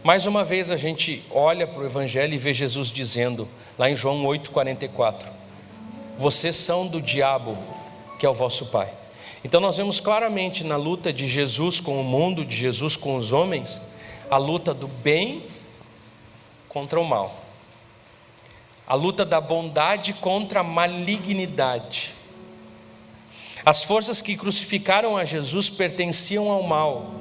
Mais uma vez a gente olha para o Evangelho e vê Jesus dizendo, lá em João 8,44, vocês são do diabo, que é o vosso pai. Então nós vemos claramente na luta de Jesus com o mundo, de Jesus com os homens, a luta do bem contra o mal, a luta da bondade contra a malignidade. As forças que crucificaram a Jesus pertenciam ao mal,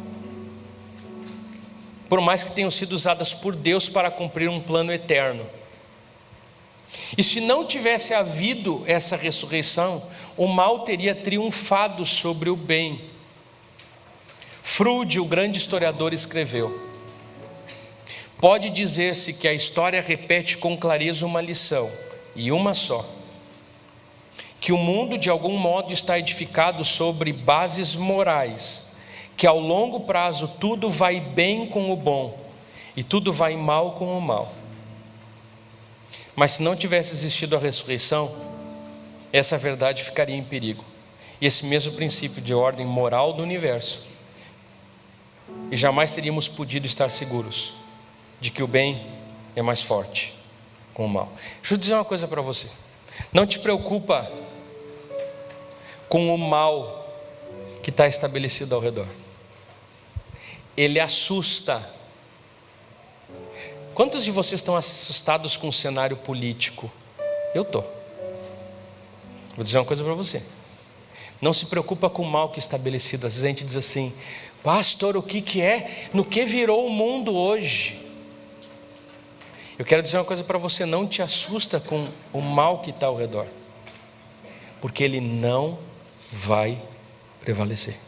por mais que tenham sido usadas por Deus para cumprir um plano eterno. E se não tivesse havido essa ressurreição, o mal teria triunfado sobre o bem. Froude, o grande historiador, escreveu: pode dizer-se que a história repete com clareza uma lição, e uma só: que o mundo de algum modo está edificado sobre bases morais, que ao longo prazo tudo vai bem com o bom e tudo vai mal com o mal. Mas se não tivesse existido a ressurreição, essa verdade ficaria em perigo, e esse mesmo princípio de ordem moral do universo, e jamais teríamos podido estar seguros de que o bem é mais forte com o mal. Deixa eu dizer uma coisa para você: não te preocupa com o mal que está estabelecido ao redor. Ele assusta. Quantos de vocês estão assustados com o cenário político? Eu estou. Vou dizer uma coisa para você: não se preocupa com o mal que é estabelecido. Às vezes a gente diz assim: pastor, o que é? No que virou o mundo hoje? Eu quero dizer uma coisa para você: não te assusta com o mal que está ao redor, porque ele não vai prevalecer.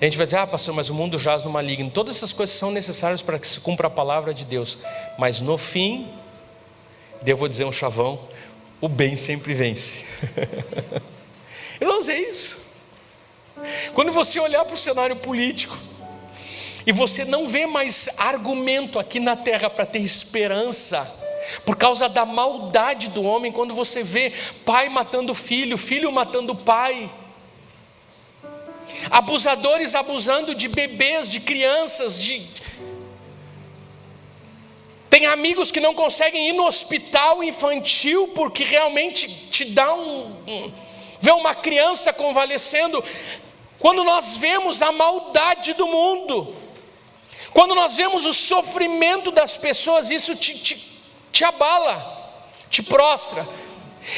A gente vai dizer: ah, pastor, mas o mundo jaz no maligno. Todas essas coisas são necessárias para que se cumpra a palavra de Deus, mas no fim, devo dizer um chavão: o bem sempre vence. Irmãos, é isso. Quando você olhar para o cenário político e você não vê mais argumento aqui na terra para ter esperança, por causa da maldade do homem, quando você vê pai matando filho, filho matando pai, abusadores abusando de bebês, de crianças, tem amigos que não conseguem ir no hospital infantil porque realmente te dá ver uma criança convalescendo. Quando nós vemos a maldade do mundo, quando nós vemos o sofrimento das pessoas, isso te abala, te prostra.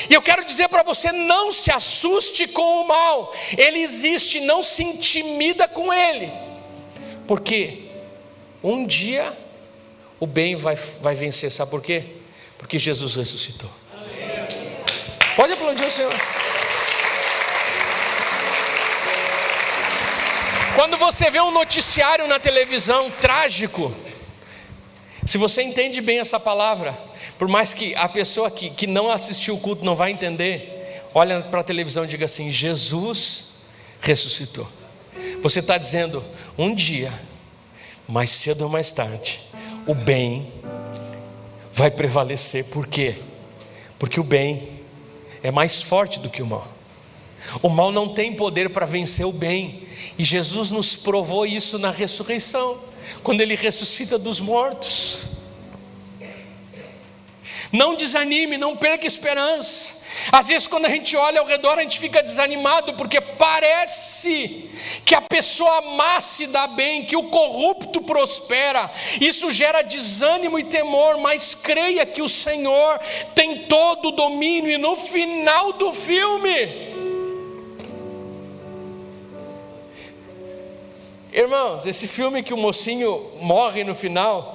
E eu quero dizer para você: não se assuste com o mal, ele existe, não se intimida com ele, porque um dia o bem vai vencer. Sabe por quê? Porque Jesus ressuscitou. Pode aplaudir o Senhor. Quando você vê um noticiário na televisão trágico, se você entende bem essa palavra, por mais que a pessoa que não assistiu o culto não vai entender, olha para a televisão e diga assim: Jesus ressuscitou. Você está dizendo: um dia, mais cedo ou mais tarde, o bem vai prevalecer. Por quê? Porque o bem é mais forte do que o mal. O mal não tem poder para vencer o bem, e Jesus nos provou isso na ressurreição, quando ele ressuscita dos mortos. Não desanime, não perca esperança. Às vezes quando a gente olha ao redor, a gente fica desanimado, porque parece que a pessoa má se dá bem, que o corrupto prospera. Isso gera desânimo e temor, mas creia que o Senhor tem todo o domínio, e no final do filme, irmãos, esse filme que o mocinho morre no final,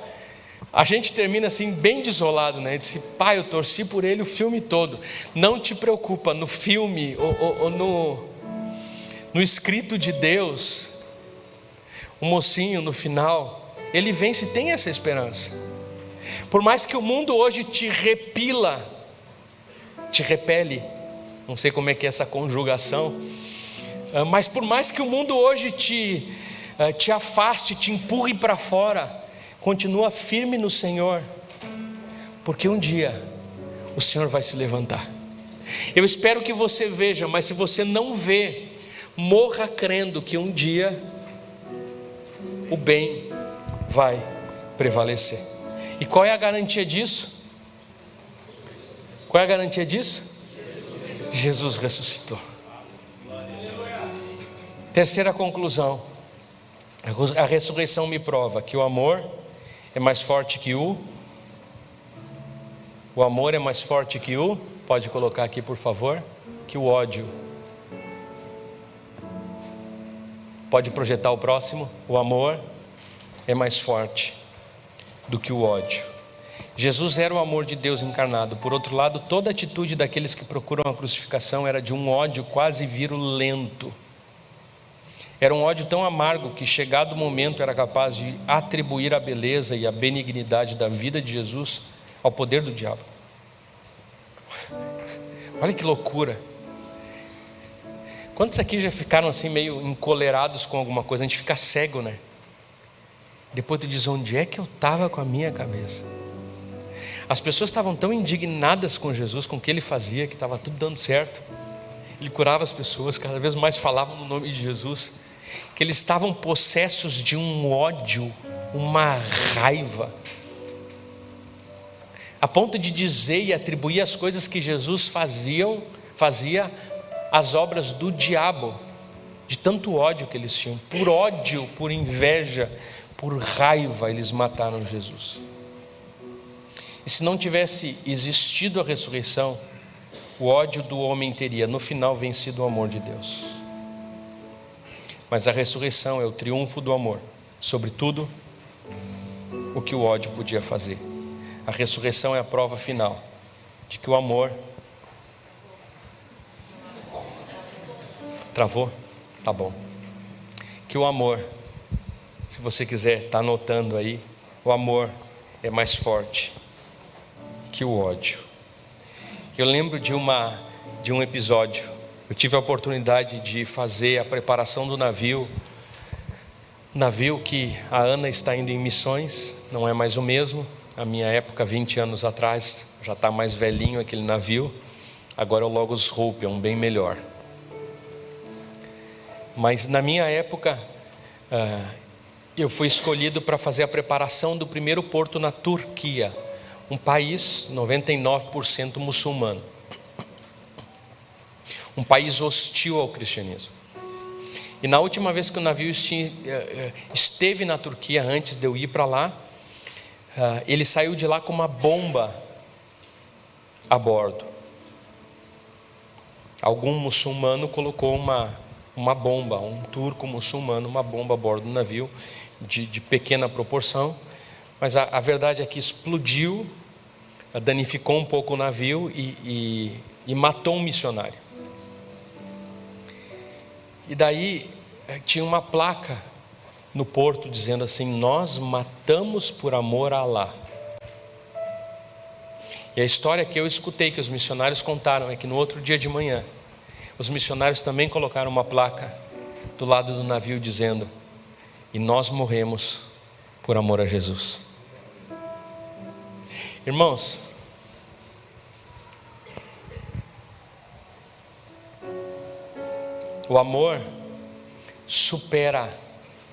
a gente termina assim bem desolado, né? Disse: pai, eu torci por ele o filme todo. Não te preocupa, no filme ou no escrito de Deus, o mocinho no final, ele vence e tem essa esperança. Por mais que o mundo hoje te repele, não sei como é que é essa conjugação, mas por mais que o mundo hoje te afaste, te empurre para fora, continua firme no Senhor, porque um dia o Senhor vai se levantar. Eu espero que você veja, mas se você não vê, morra crendo que um dia o bem vai prevalecer. E qual é a garantia disso? Qual é a garantia disso? Jesus ressuscitou. Terceira conclusão: a ressurreição me prova que o amor é mais forte que o amor é mais forte que pode colocar aqui por favor, que o ódio. Pode projetar o próximo. O amor é mais forte do que o ódio. Jesus era o amor de Deus encarnado. Por outro lado, toda atitude daqueles que procuram a crucificação era de um ódio quase virulento. Era um ódio tão amargo que, chegado o momento, era capaz de atribuir a beleza e a benignidade da vida de Jesus ao poder do diabo. Olha que loucura. Quantos aqui já ficaram assim meio encolerados com alguma coisa? A gente fica cego, né? Depois tu diz: onde é que eu estava com a minha cabeça? As pessoas estavam tão indignadas com Jesus, com o que ele fazia, que estava tudo dando certo. Ele curava as pessoas, cada vez mais falavam no nome de Jesus, que eles estavam possessos de um ódio, uma raiva, a ponto de dizer e atribuir as coisas que Jesus fazia às obras do diabo, de tanto ódio que eles tinham. Por ódio, por inveja, por raiva, eles mataram Jesus. E se não tivesse existido a ressurreição, o ódio do homem teria no final vencido o amor de Deus. Mas a ressurreição é o triunfo do amor sobre tudo o que o ódio podia fazer. A ressurreição é a prova final de que o amor... Travou? Tá bom. Que o amor, se você quiser, está anotando aí, o amor é mais forte que o ódio. Eu lembro de um episódio. Eu tive a oportunidade de fazer a preparação do navio que a Ana está indo em missões. Não é mais o mesmo. A minha época, 20 anos atrás, já está mais velhinho aquele navio. Agora é o Logos Hope, é um bem melhor. Mas na minha época, eu fui escolhido para fazer a preparação do primeiro porto na Turquia, um país 99% muçulmano, um país hostil ao cristianismo. E na última vez que o navio esteve na Turquia, antes de eu ir para lá, ele saiu de lá com uma bomba a bordo. Algum muçulmano colocou uma bomba, um turco muçulmano, uma bomba a bordo do navio, de pequena proporção, mas a verdade é que explodiu, danificou um pouco o navio e matou um missionário. E daí tinha uma placa no porto dizendo assim: nós matamos por amor a Alá. E a história que eu escutei, que os missionários contaram, é que no outro dia de manhã os missionários também colocaram uma placa do lado do navio dizendo: e nós morremos por amor a Jesus. Irmãos, o amor supera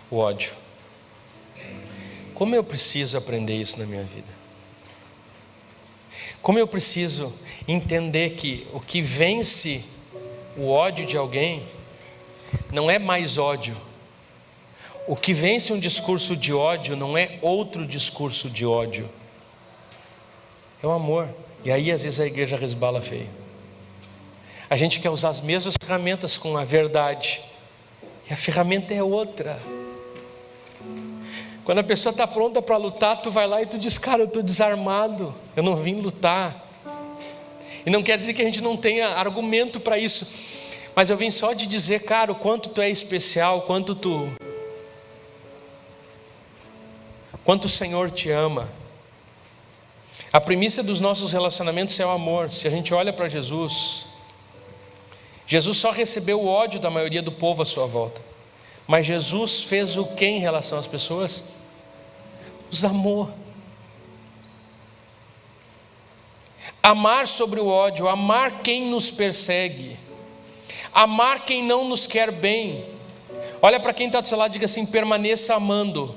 o ódio. Como eu preciso aprender isso na minha vida? Como eu preciso entender que o que vence o ódio de alguém não é mais ódio. O que vence um discurso de ódio não é outro discurso de ódio. É o amor. E aí às vezes a igreja resbala feio. A gente quer usar as mesmas ferramentas com a verdade, e a ferramenta é outra. Quando a pessoa está pronta para lutar, tu vai lá e tu diz: cara, eu estou desarmado, eu não vim lutar. E não quer dizer que a gente não tenha argumento para isso, mas eu vim só de dizer, cara, o quanto tu é especial, quanto o Senhor te ama. A premissa dos nossos relacionamentos é o amor. Se a gente olha para Jesus só recebeu o ódio da maioria do povo à sua volta, mas Jesus fez o que em relação às pessoas? Os amou. Amar sobre o ódio, amar quem nos persegue, amar quem não nos quer bem. Olha para quem está do seu lado e diga assim: permaneça amando.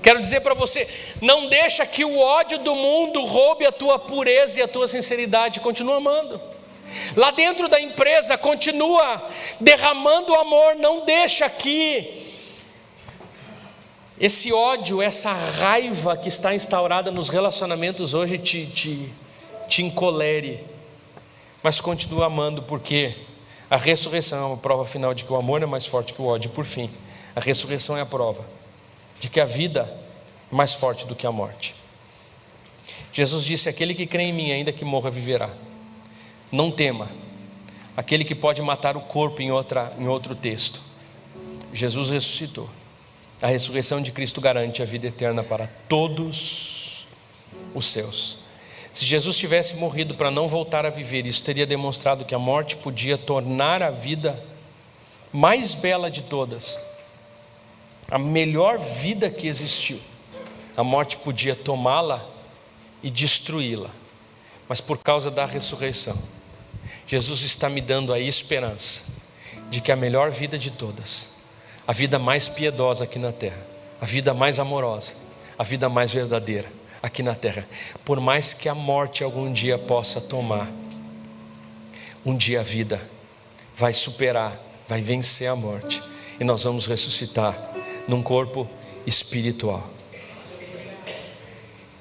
Quero dizer para você, não deixa que o ódio do mundo roube a tua pureza e a tua sinceridade, continua amando. Lá dentro da empresa, continua derramando amor, não deixa que esse ódio, essa raiva que está instaurada nos relacionamentos hoje te encolere, mas continua amando, porque a ressurreição é uma prova final de que o amor é mais forte que o ódio. Por fim, a ressurreição é a prova de que a vida é mais forte do que a morte. Jesus disse: aquele que crê em mim, ainda que morra, viverá. Não tema aquele que pode matar o corpo. Em outro texto, Jesus ressuscitou. A ressurreição de Cristo garante a vida eterna para todos os seus. Se Jesus tivesse morrido para não voltar a viver, isso teria demonstrado que a morte podia tornar a vida mais bela de todas, a melhor vida que existiu. A morte podia tomá-la e destruí-la, mas por causa da ressurreição, Jesus está me dando a esperança de que a melhor vida de todas, a vida mais piedosa aqui na terra, a vida mais amorosa, a vida mais verdadeira aqui na terra, por mais que a morte algum dia possa tomar, um dia a vida vai superar, vai vencer a morte, e nós vamos ressuscitar num corpo espiritual.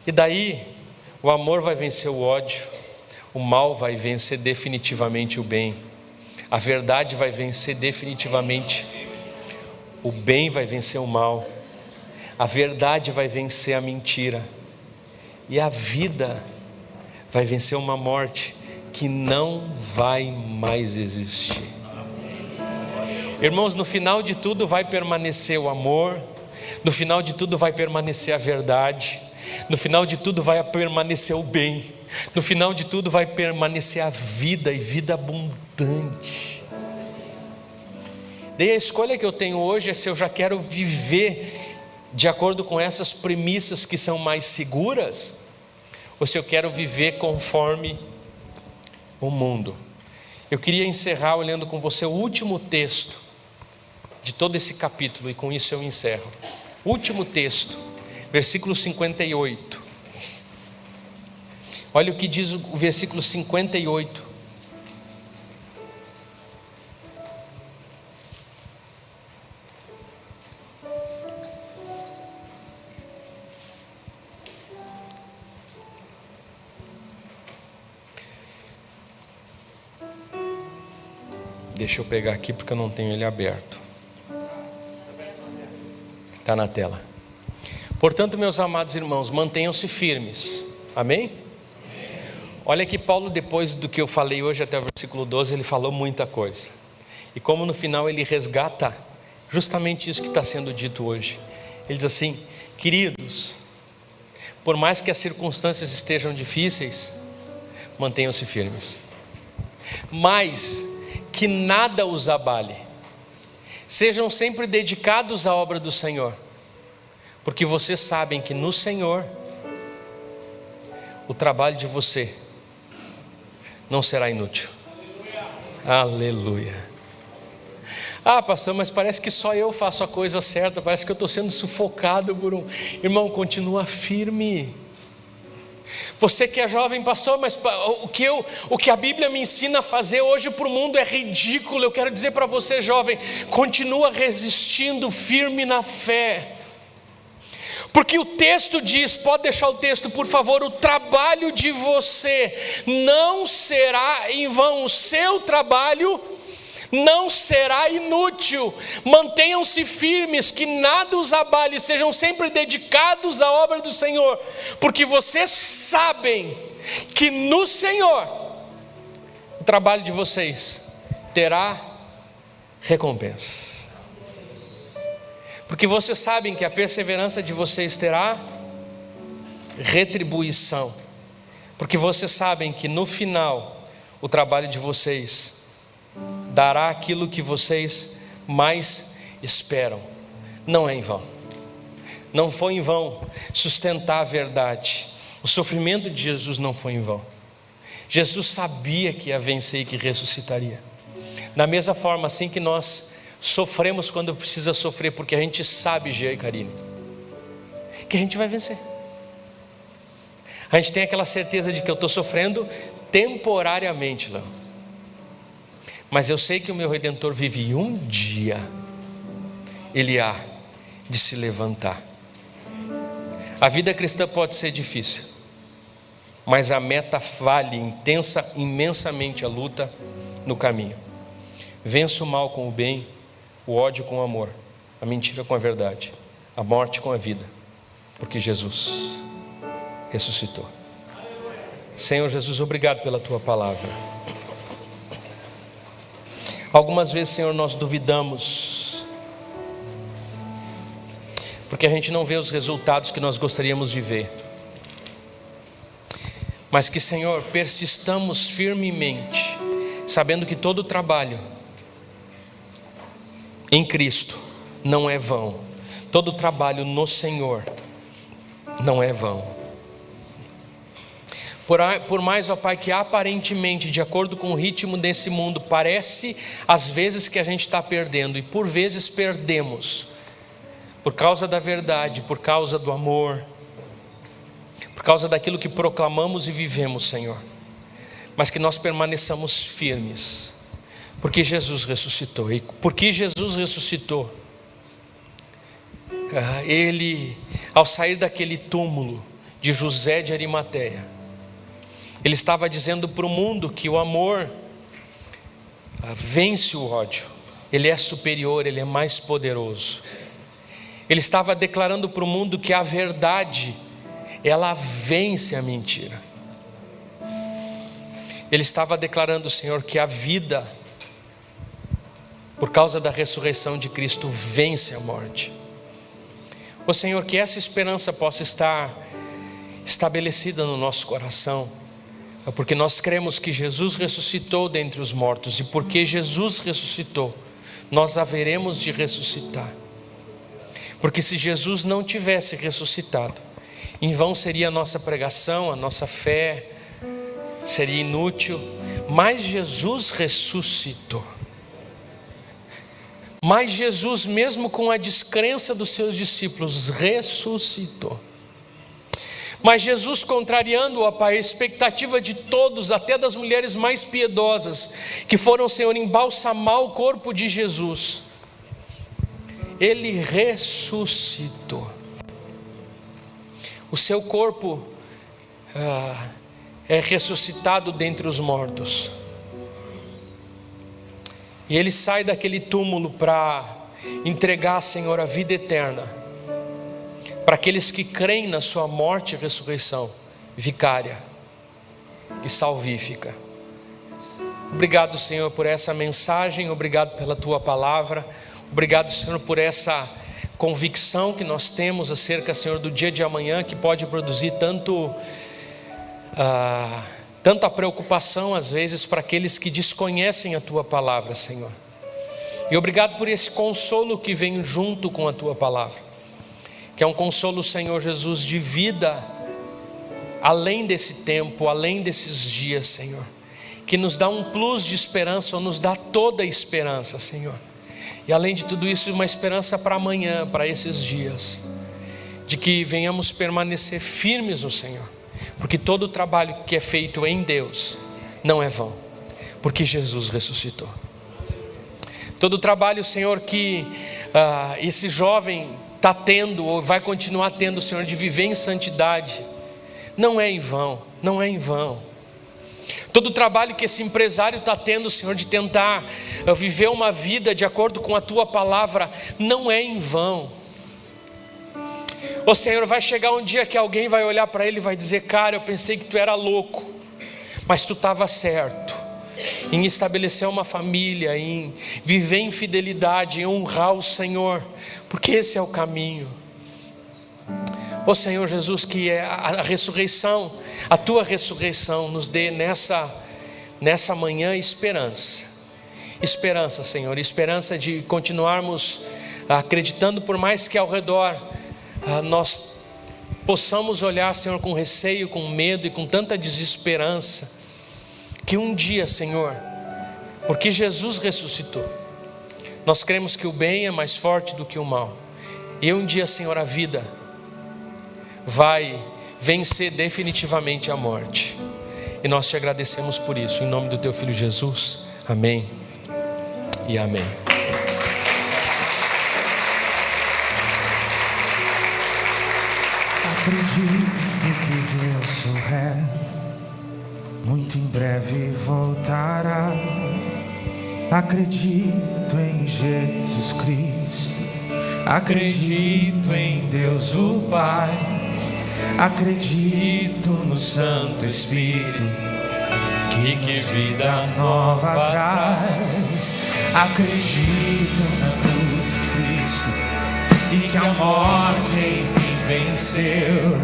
E daí o amor vai vencer o ódio, o mal vai vencer definitivamente o bem, a verdade vai vencer definitivamente o bem, vai vencer o mal, a verdade vai vencer a mentira, e a vida vai vencer uma morte que não vai mais existir. Irmãos, no final de tudo vai permanecer o amor, no final de tudo vai permanecer a verdade, no final de tudo vai permanecer o bem, no final de tudo vai permanecer a vida, e vida abundante. Daí a escolha que eu tenho hoje é se eu já quero viver de acordo com essas premissas que são mais seguras, ou se eu quero viver conforme o mundo. Eu queria encerrar olhando com você o último texto de todo esse capítulo, e com isso eu encerro. Último texto, versículo 58. Olha o que diz o versículo 58. Deixa eu pegar aqui porque eu não tenho ele aberto. Está na tela. Portanto, meus amados irmãos, mantenham-se firmes. Amém? Olha que Paulo, depois do que eu falei hoje até o versículo 12, ele falou muita coisa. E como no final ele resgata justamente isso que está sendo dito hoje. Ele diz assim: queridos, por mais que as circunstâncias estejam difíceis, mantenham-se firmes. Mas que nada os abale. Sejam sempre dedicados à obra do Senhor, porque vocês sabem que no Senhor o trabalho de você não será inútil. Aleluia. Ah, pastor, mas parece que só eu faço a coisa certa, parece que eu estou sendo sufocado por um... Irmão, continua firme. Você que é jovem, pastor, mas o que a Bíblia me ensina a fazer hoje para o mundo é ridículo. Eu quero dizer para você, jovem, continua resistindo firme na fé. Porque o texto diz, pode deixar o texto por favor, o trabalho de você não será em vão, o seu trabalho não será inútil. Mantenham-se firmes, que nada os abale, sejam sempre dedicados à obra do Senhor, porque vocês sabem que no Senhor o trabalho de vocês terá recompensa. Porque vocês sabem que a perseverança de vocês terá retribuição. Porque vocês sabem que no final o trabalho de vocês dará aquilo que vocês mais esperam. Não é em vão. Não foi em vão sustentar a verdade. O sofrimento de Jesus não foi em vão. Jesus sabia que ia vencer e que ressuscitaria. Da mesma forma, assim que nós sofremos quando precisa sofrer, porque a gente sabe, Gia e Karine, que a gente vai vencer. A gente tem aquela certeza de que eu estou sofrendo temporariamente, Léo. Mas eu sei que o meu Redentor vive e um dia Ele há de se levantar. A vida cristã pode ser difícil, mas a meta vale imensamente a luta no caminho. Vença o mal com o bem, o ódio com o amor, a mentira com a verdade, a morte com a vida, porque Jesus ressuscitou. Senhor Jesus, obrigado pela Tua palavra. Algumas vezes, Senhor, nós duvidamos, porque a gente não vê os resultados que nós gostaríamos de ver. Mas que, Senhor, persistamos firmemente, sabendo que todo trabalho em Cristo não é vão. Todo trabalho no Senhor não é vão. Por mais, ó Pai, que aparentemente, de acordo com o ritmo desse mundo, parece às vezes que a gente está perdendo, e por vezes perdemos, por causa da verdade, por causa do amor, por causa daquilo que proclamamos e vivemos, Senhor. Mas que nós permaneçamos firmes, porque Jesus ressuscitou. E porque Jesus ressuscitou, Ele, ao sair daquele túmulo de José de Arimateia, Ele estava dizendo para o mundo que o amor vence o ódio. Ele é superior, Ele é mais poderoso. Ele estava declarando para o mundo que a verdade, ela vence a mentira. Ele estava declarando, Senhor, que a vida, por causa da ressurreição de Cristo, vence a morte. Ó Senhor, que essa esperança possa estar estabelecida no nosso coração, porque nós cremos que Jesus ressuscitou dentre os mortos, e porque Jesus ressuscitou, nós haveremos de ressuscitar. Porque se Jesus não tivesse ressuscitado, em vão seria a nossa pregação, a nossa fé seria inútil. Mas Jesus ressuscitou. Mas Jesus, mesmo com a descrença dos seus discípulos, ressuscitou. Mas Jesus, contrariando, ó Pai, a expectativa de todos, até das mulheres mais piedosas, que foram, Senhor, embalsamar o corpo de Jesus, Ele ressuscitou. O seu corpo é ressuscitado dentre os mortos. E Ele sai daquele túmulo para entregar, Senhor, a vida eterna para aqueles que creem na sua morte e ressurreição vicária e salvífica. Obrigado, Senhor, por essa mensagem. Obrigado pela Tua palavra. Obrigado, Senhor, por essa convicção que nós temos acerca, Senhor, do dia de amanhã, que pode produzir tanta preocupação às vezes para aqueles que desconhecem a Tua palavra, Senhor. E obrigado por esse consolo que vem junto com a Tua palavra, que é um consolo, Senhor Jesus, de vida além desse tempo, além desses dias, Senhor, que nos dá um plus de esperança, ou nos dá toda a esperança, Senhor. E além de tudo isso, uma esperança para amanhã, para esses dias, de que venhamos permanecer firmes no Senhor, porque todo o trabalho que é feito em Deus não é vão, porque Jesus ressuscitou. Todo o trabalho, Senhor, que esse jovem está tendo, ou vai continuar tendo, Senhor, de viver em santidade, não é em vão, não é em vão. Todo o trabalho que esse empresário está tendo, Senhor, de tentar viver uma vida de acordo com a Tua palavra, não é em vão. Ô Senhor, vai chegar um dia que alguém vai olhar para ele e vai dizer: cara, eu pensei que tu era louco, mas tu estava certo em estabelecer uma família, em viver em fidelidade, em honrar o Senhor, porque esse é o caminho. Ó Senhor Jesus, que a ressurreição, a Tua ressurreição nos dê nessa manhã esperança, Senhor, esperança de continuarmos acreditando, por mais que ao redor nós possamos olhar, Senhor, com receio, com medo e com tanta desesperança, que um dia, Senhor, porque Jesus ressuscitou, nós cremos que o bem é mais forte do que o mal, e um dia, Senhor, a vida vai vencer definitivamente a morte. E nós te agradecemos por isso, em nome do teu Filho Jesus. Amém e amém. Acredito que ressurreto muito em breve voltará. Acredito em Jesus Cristo, acredito em Deus o Pai, acredito no Santo Espírito, que vida nova traz. Acredito na cruz de Cristo e que a morte enfim venceu.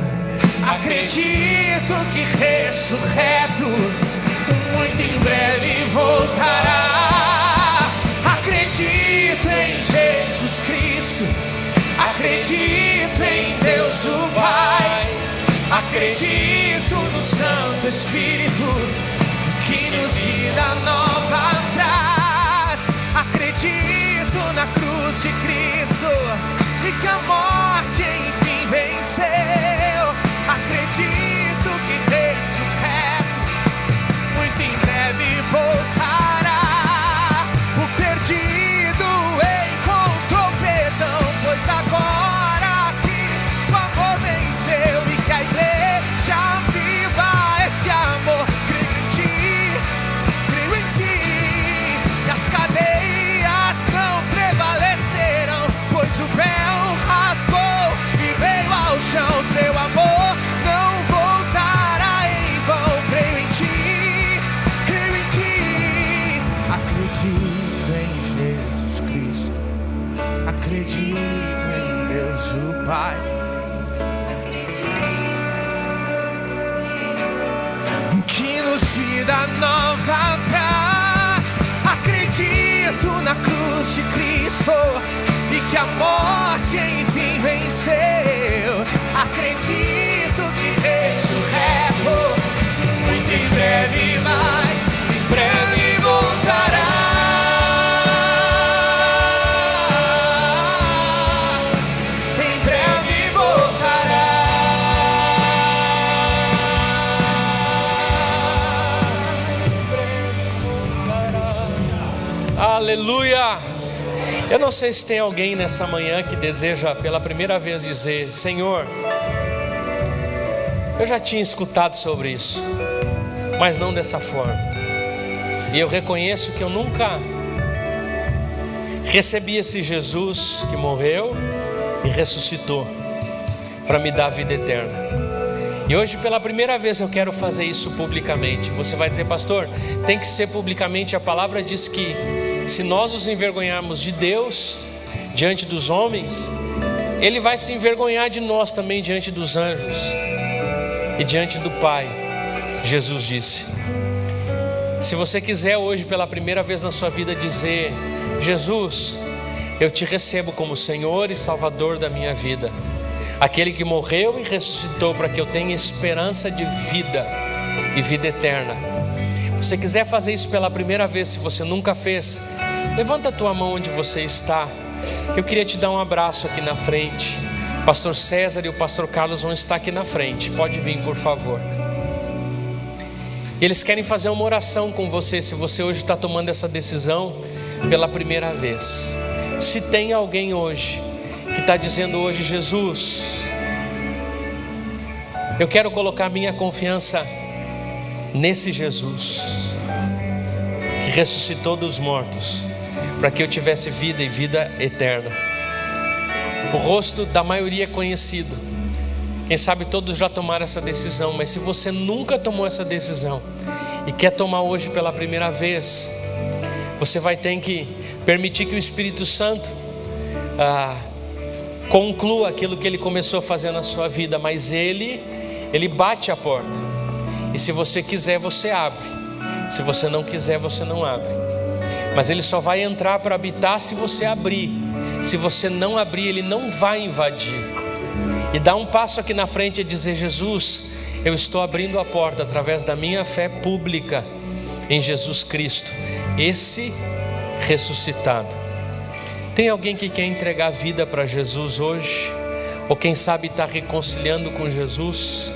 Acredito que ressurreto muito em breve voltará. Acredito em Jesus Cristo, acredito em Deus o Pai, acredito no Santo Espírito, que nos vida nova traz. Acredito na cruz de Cristo e que a morte enfim venceu. Acredito que ressurreto muito em breve voltará. O perdido encontrou perdão, pois agora que o amor venceu e que a igreja viva esse amor. Creio em ti, e as cadeias não prevaleceram, pois o véu rasgou e veio ao chão. Seu amor não voltará em vão. Creio em ti, creio em ti. Acredito em Jesus Cristo, acredito em Deus o Pai, Acredita no Santo Espírito, que nos vida nova traz. Acredito na cruz de Cristo e que a morte enfim venceu. Acredito que ressurreto muito em breve vai, em breve voltará. Em breve voltará. Aleluia! Eu não sei se tem alguém nessa manhã que deseja pela primeira vez dizer: Senhor, eu já tinha escutado sobre isso, mas não dessa forma. E eu reconheço que eu nunca recebi esse Jesus que morreu e ressuscitou para me dar a vida eterna. E hoje pela primeira vez eu quero fazer isso publicamente. Você vai dizer: pastor, tem que ser publicamente. A palavra diz que se nós nos envergonharmos de Deus diante dos homens, Ele vai se envergonhar de nós também diante dos anjos e diante do Pai. Jesus disse. Se você quiser hoje pela primeira vez na sua vida dizer: Jesus, eu te recebo como Senhor e Salvador da minha vida, aquele que morreu e ressuscitou para que eu tenha esperança de vida e vida eterna. Se você quiser fazer isso pela primeira vez, se você nunca fez, levanta a tua mão onde você está, que eu queria te dar um abraço aqui na frente. O pastor César e o pastor Carlos vão estar aqui na frente. Pode vir, por favor. Eles querem fazer uma oração com você, se você hoje está tomando essa decisão pela primeira vez. Se tem alguém hoje que está dizendo hoje: Jesus, eu quero colocar minha confiança nesse Jesus que ressuscitou dos mortos para que eu tivesse vida e vida eterna. O rosto da maioria é conhecido. Quem sabe todos já tomaram essa decisão, mas se você nunca tomou essa decisão e quer tomar hoje pela primeira vez, você vai ter que permitir que o Espírito Santo conclua aquilo que Ele começou a fazer na sua vida. Mas Ele bate a porta, e se você quiser você abre, se você não quiser você não abre. Mas Ele só vai entrar para habitar se você abrir. Se você não abrir, Ele não vai invadir. E dar um passo aqui na frente e dizer: Jesus, eu estou abrindo a porta através da minha fé pública em Jesus Cristo, esse ressuscitado. Tem alguém que quer entregar a vida para Jesus hoje? Ou quem sabe está reconciliando com Jesus.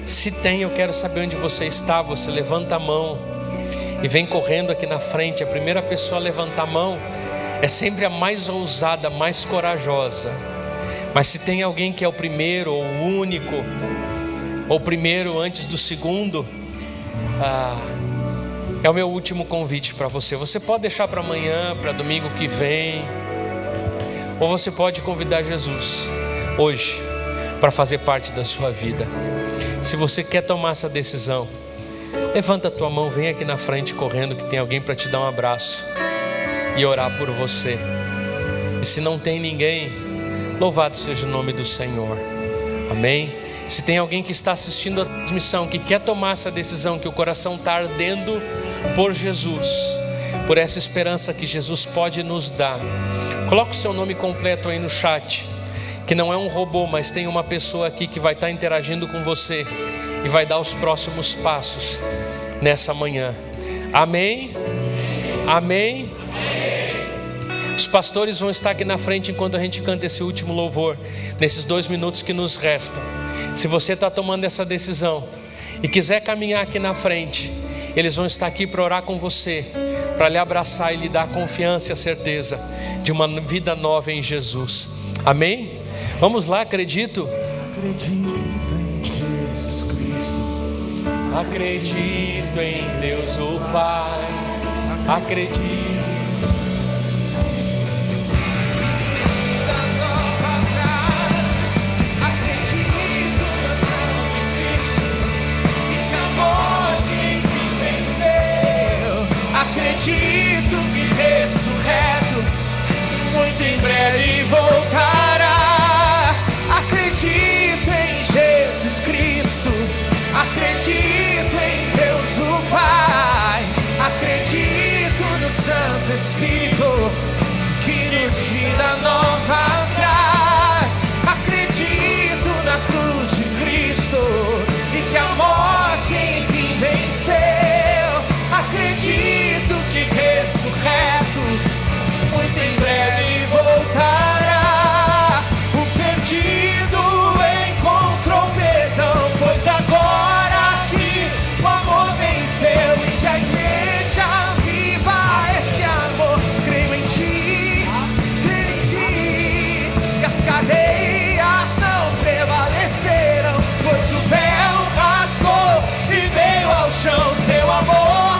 Se tem, eu quero saber onde você está. Você levanta a mão e vem correndo aqui na frente. A primeira pessoa a levantar a mão é sempre a mais ousada, mais corajosa. Mas se tem alguém que é o primeiro, ou o único, ou o primeiro antes do segundo, é o meu último convite para você. Você pode deixar para amanhã, para domingo que vem, ou você pode convidar Jesus hoje para fazer parte da sua vida. Se você quer tomar essa decisão, levanta a tua mão, vem aqui na frente correndo, que tem alguém para te dar um abraço e orar por você. E se não tem ninguém, louvado seja o nome do Senhor. Amém? Se tem alguém que está assistindo a transmissão, que quer tomar essa decisão, que o coração está ardendo por Jesus, por essa esperança que Jesus pode nos dar, coloca o seu nome completo aí no chat, que não é um robô, mas tem uma pessoa aqui que vai estar interagindo com você e vai dar os próximos passos nessa manhã. Amém? Amém? Os pastores vão estar aqui na frente enquanto a gente canta esse último louvor, nesses 2 minutos que nos restam. Se você está tomando essa decisão e quiser caminhar aqui na frente, eles vão estar aqui para orar com você, para lhe abraçar e lhe dar a confiança e a certeza de uma vida nova em Jesus. Amém? Vamos lá, acredito. Acredito em Jesus Cristo. Acredito em Deus o Pai. Acredito. Acredito que ressurreto muito em breve voltará. Acredito em Jesus Cristo. Acredito em Deus o Pai. Acredito no Santo Espírito que nos vida nova traz. Acredito na cruz de Cristo e que a morte enfim venceu. Acredito que ressurreto muito em breve voltará. O perdido encontrou perdão, pois agora que o amor venceu e que a igreja viva esse amor. Creio em ti, e as cadeias não prevaleceram, pois o véu rasgou e veio ao chão. Seu amor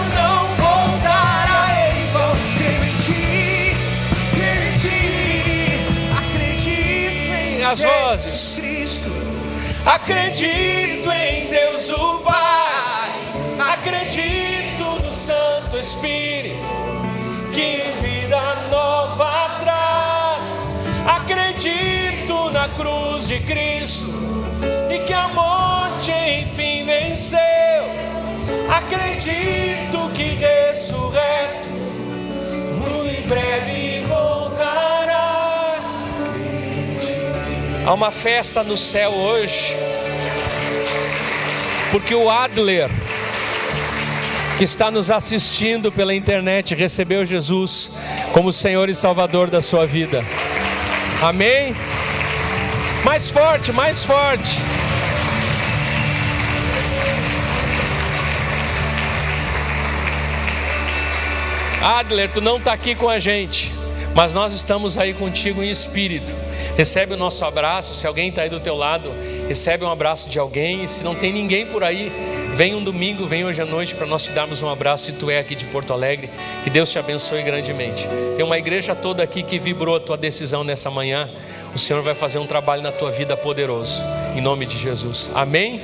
as vozes. Cristo. Acredito em Deus o Pai. Acredito no Santo Espírito que vida nova traz. Acredito na cruz de Cristo e que a morte enfim venceu. Acredito que ressurreto muito em breve voltará. Há uma festa no céu hoje, porque o Adler, que está nos assistindo pela internet, recebeu Jesus como Senhor e Salvador da sua vida. Amém? Mais forte, mais forte. Adler, tu não está aqui com a gente, mas nós estamos aí contigo em espírito. Recebe o nosso abraço. Se alguém está aí do teu lado, recebe um abraço de alguém. E se não tem ninguém por aí, vem um domingo, vem hoje à noite para nós te darmos um abraço. Se tu é aqui de Porto Alegre, que Deus te abençoe grandemente. Tem uma igreja toda aqui que vibrou a tua decisão nessa manhã. O Senhor vai fazer um trabalho na tua vida poderoso, em nome de Jesus. Amém?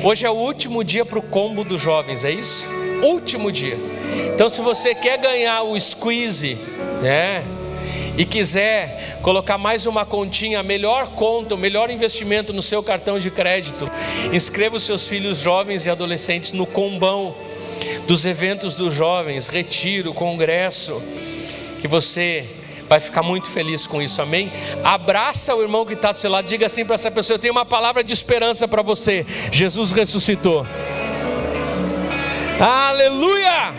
Hoje é o último dia para o combo dos jovens, é isso? Último dia. Então se você quer ganhar o squeeze, e quiser colocar mais uma continha, a melhor conta, o melhor investimento no seu cartão de crédito, inscreva os seus filhos jovens e adolescentes no combão dos eventos dos jovens, retiro, congresso, que você vai ficar muito feliz com isso, amém? Abraça o irmão que está do seu lado, diga assim para essa pessoa: eu tenho uma palavra de esperança para você, Jesus ressuscitou. Aleluia!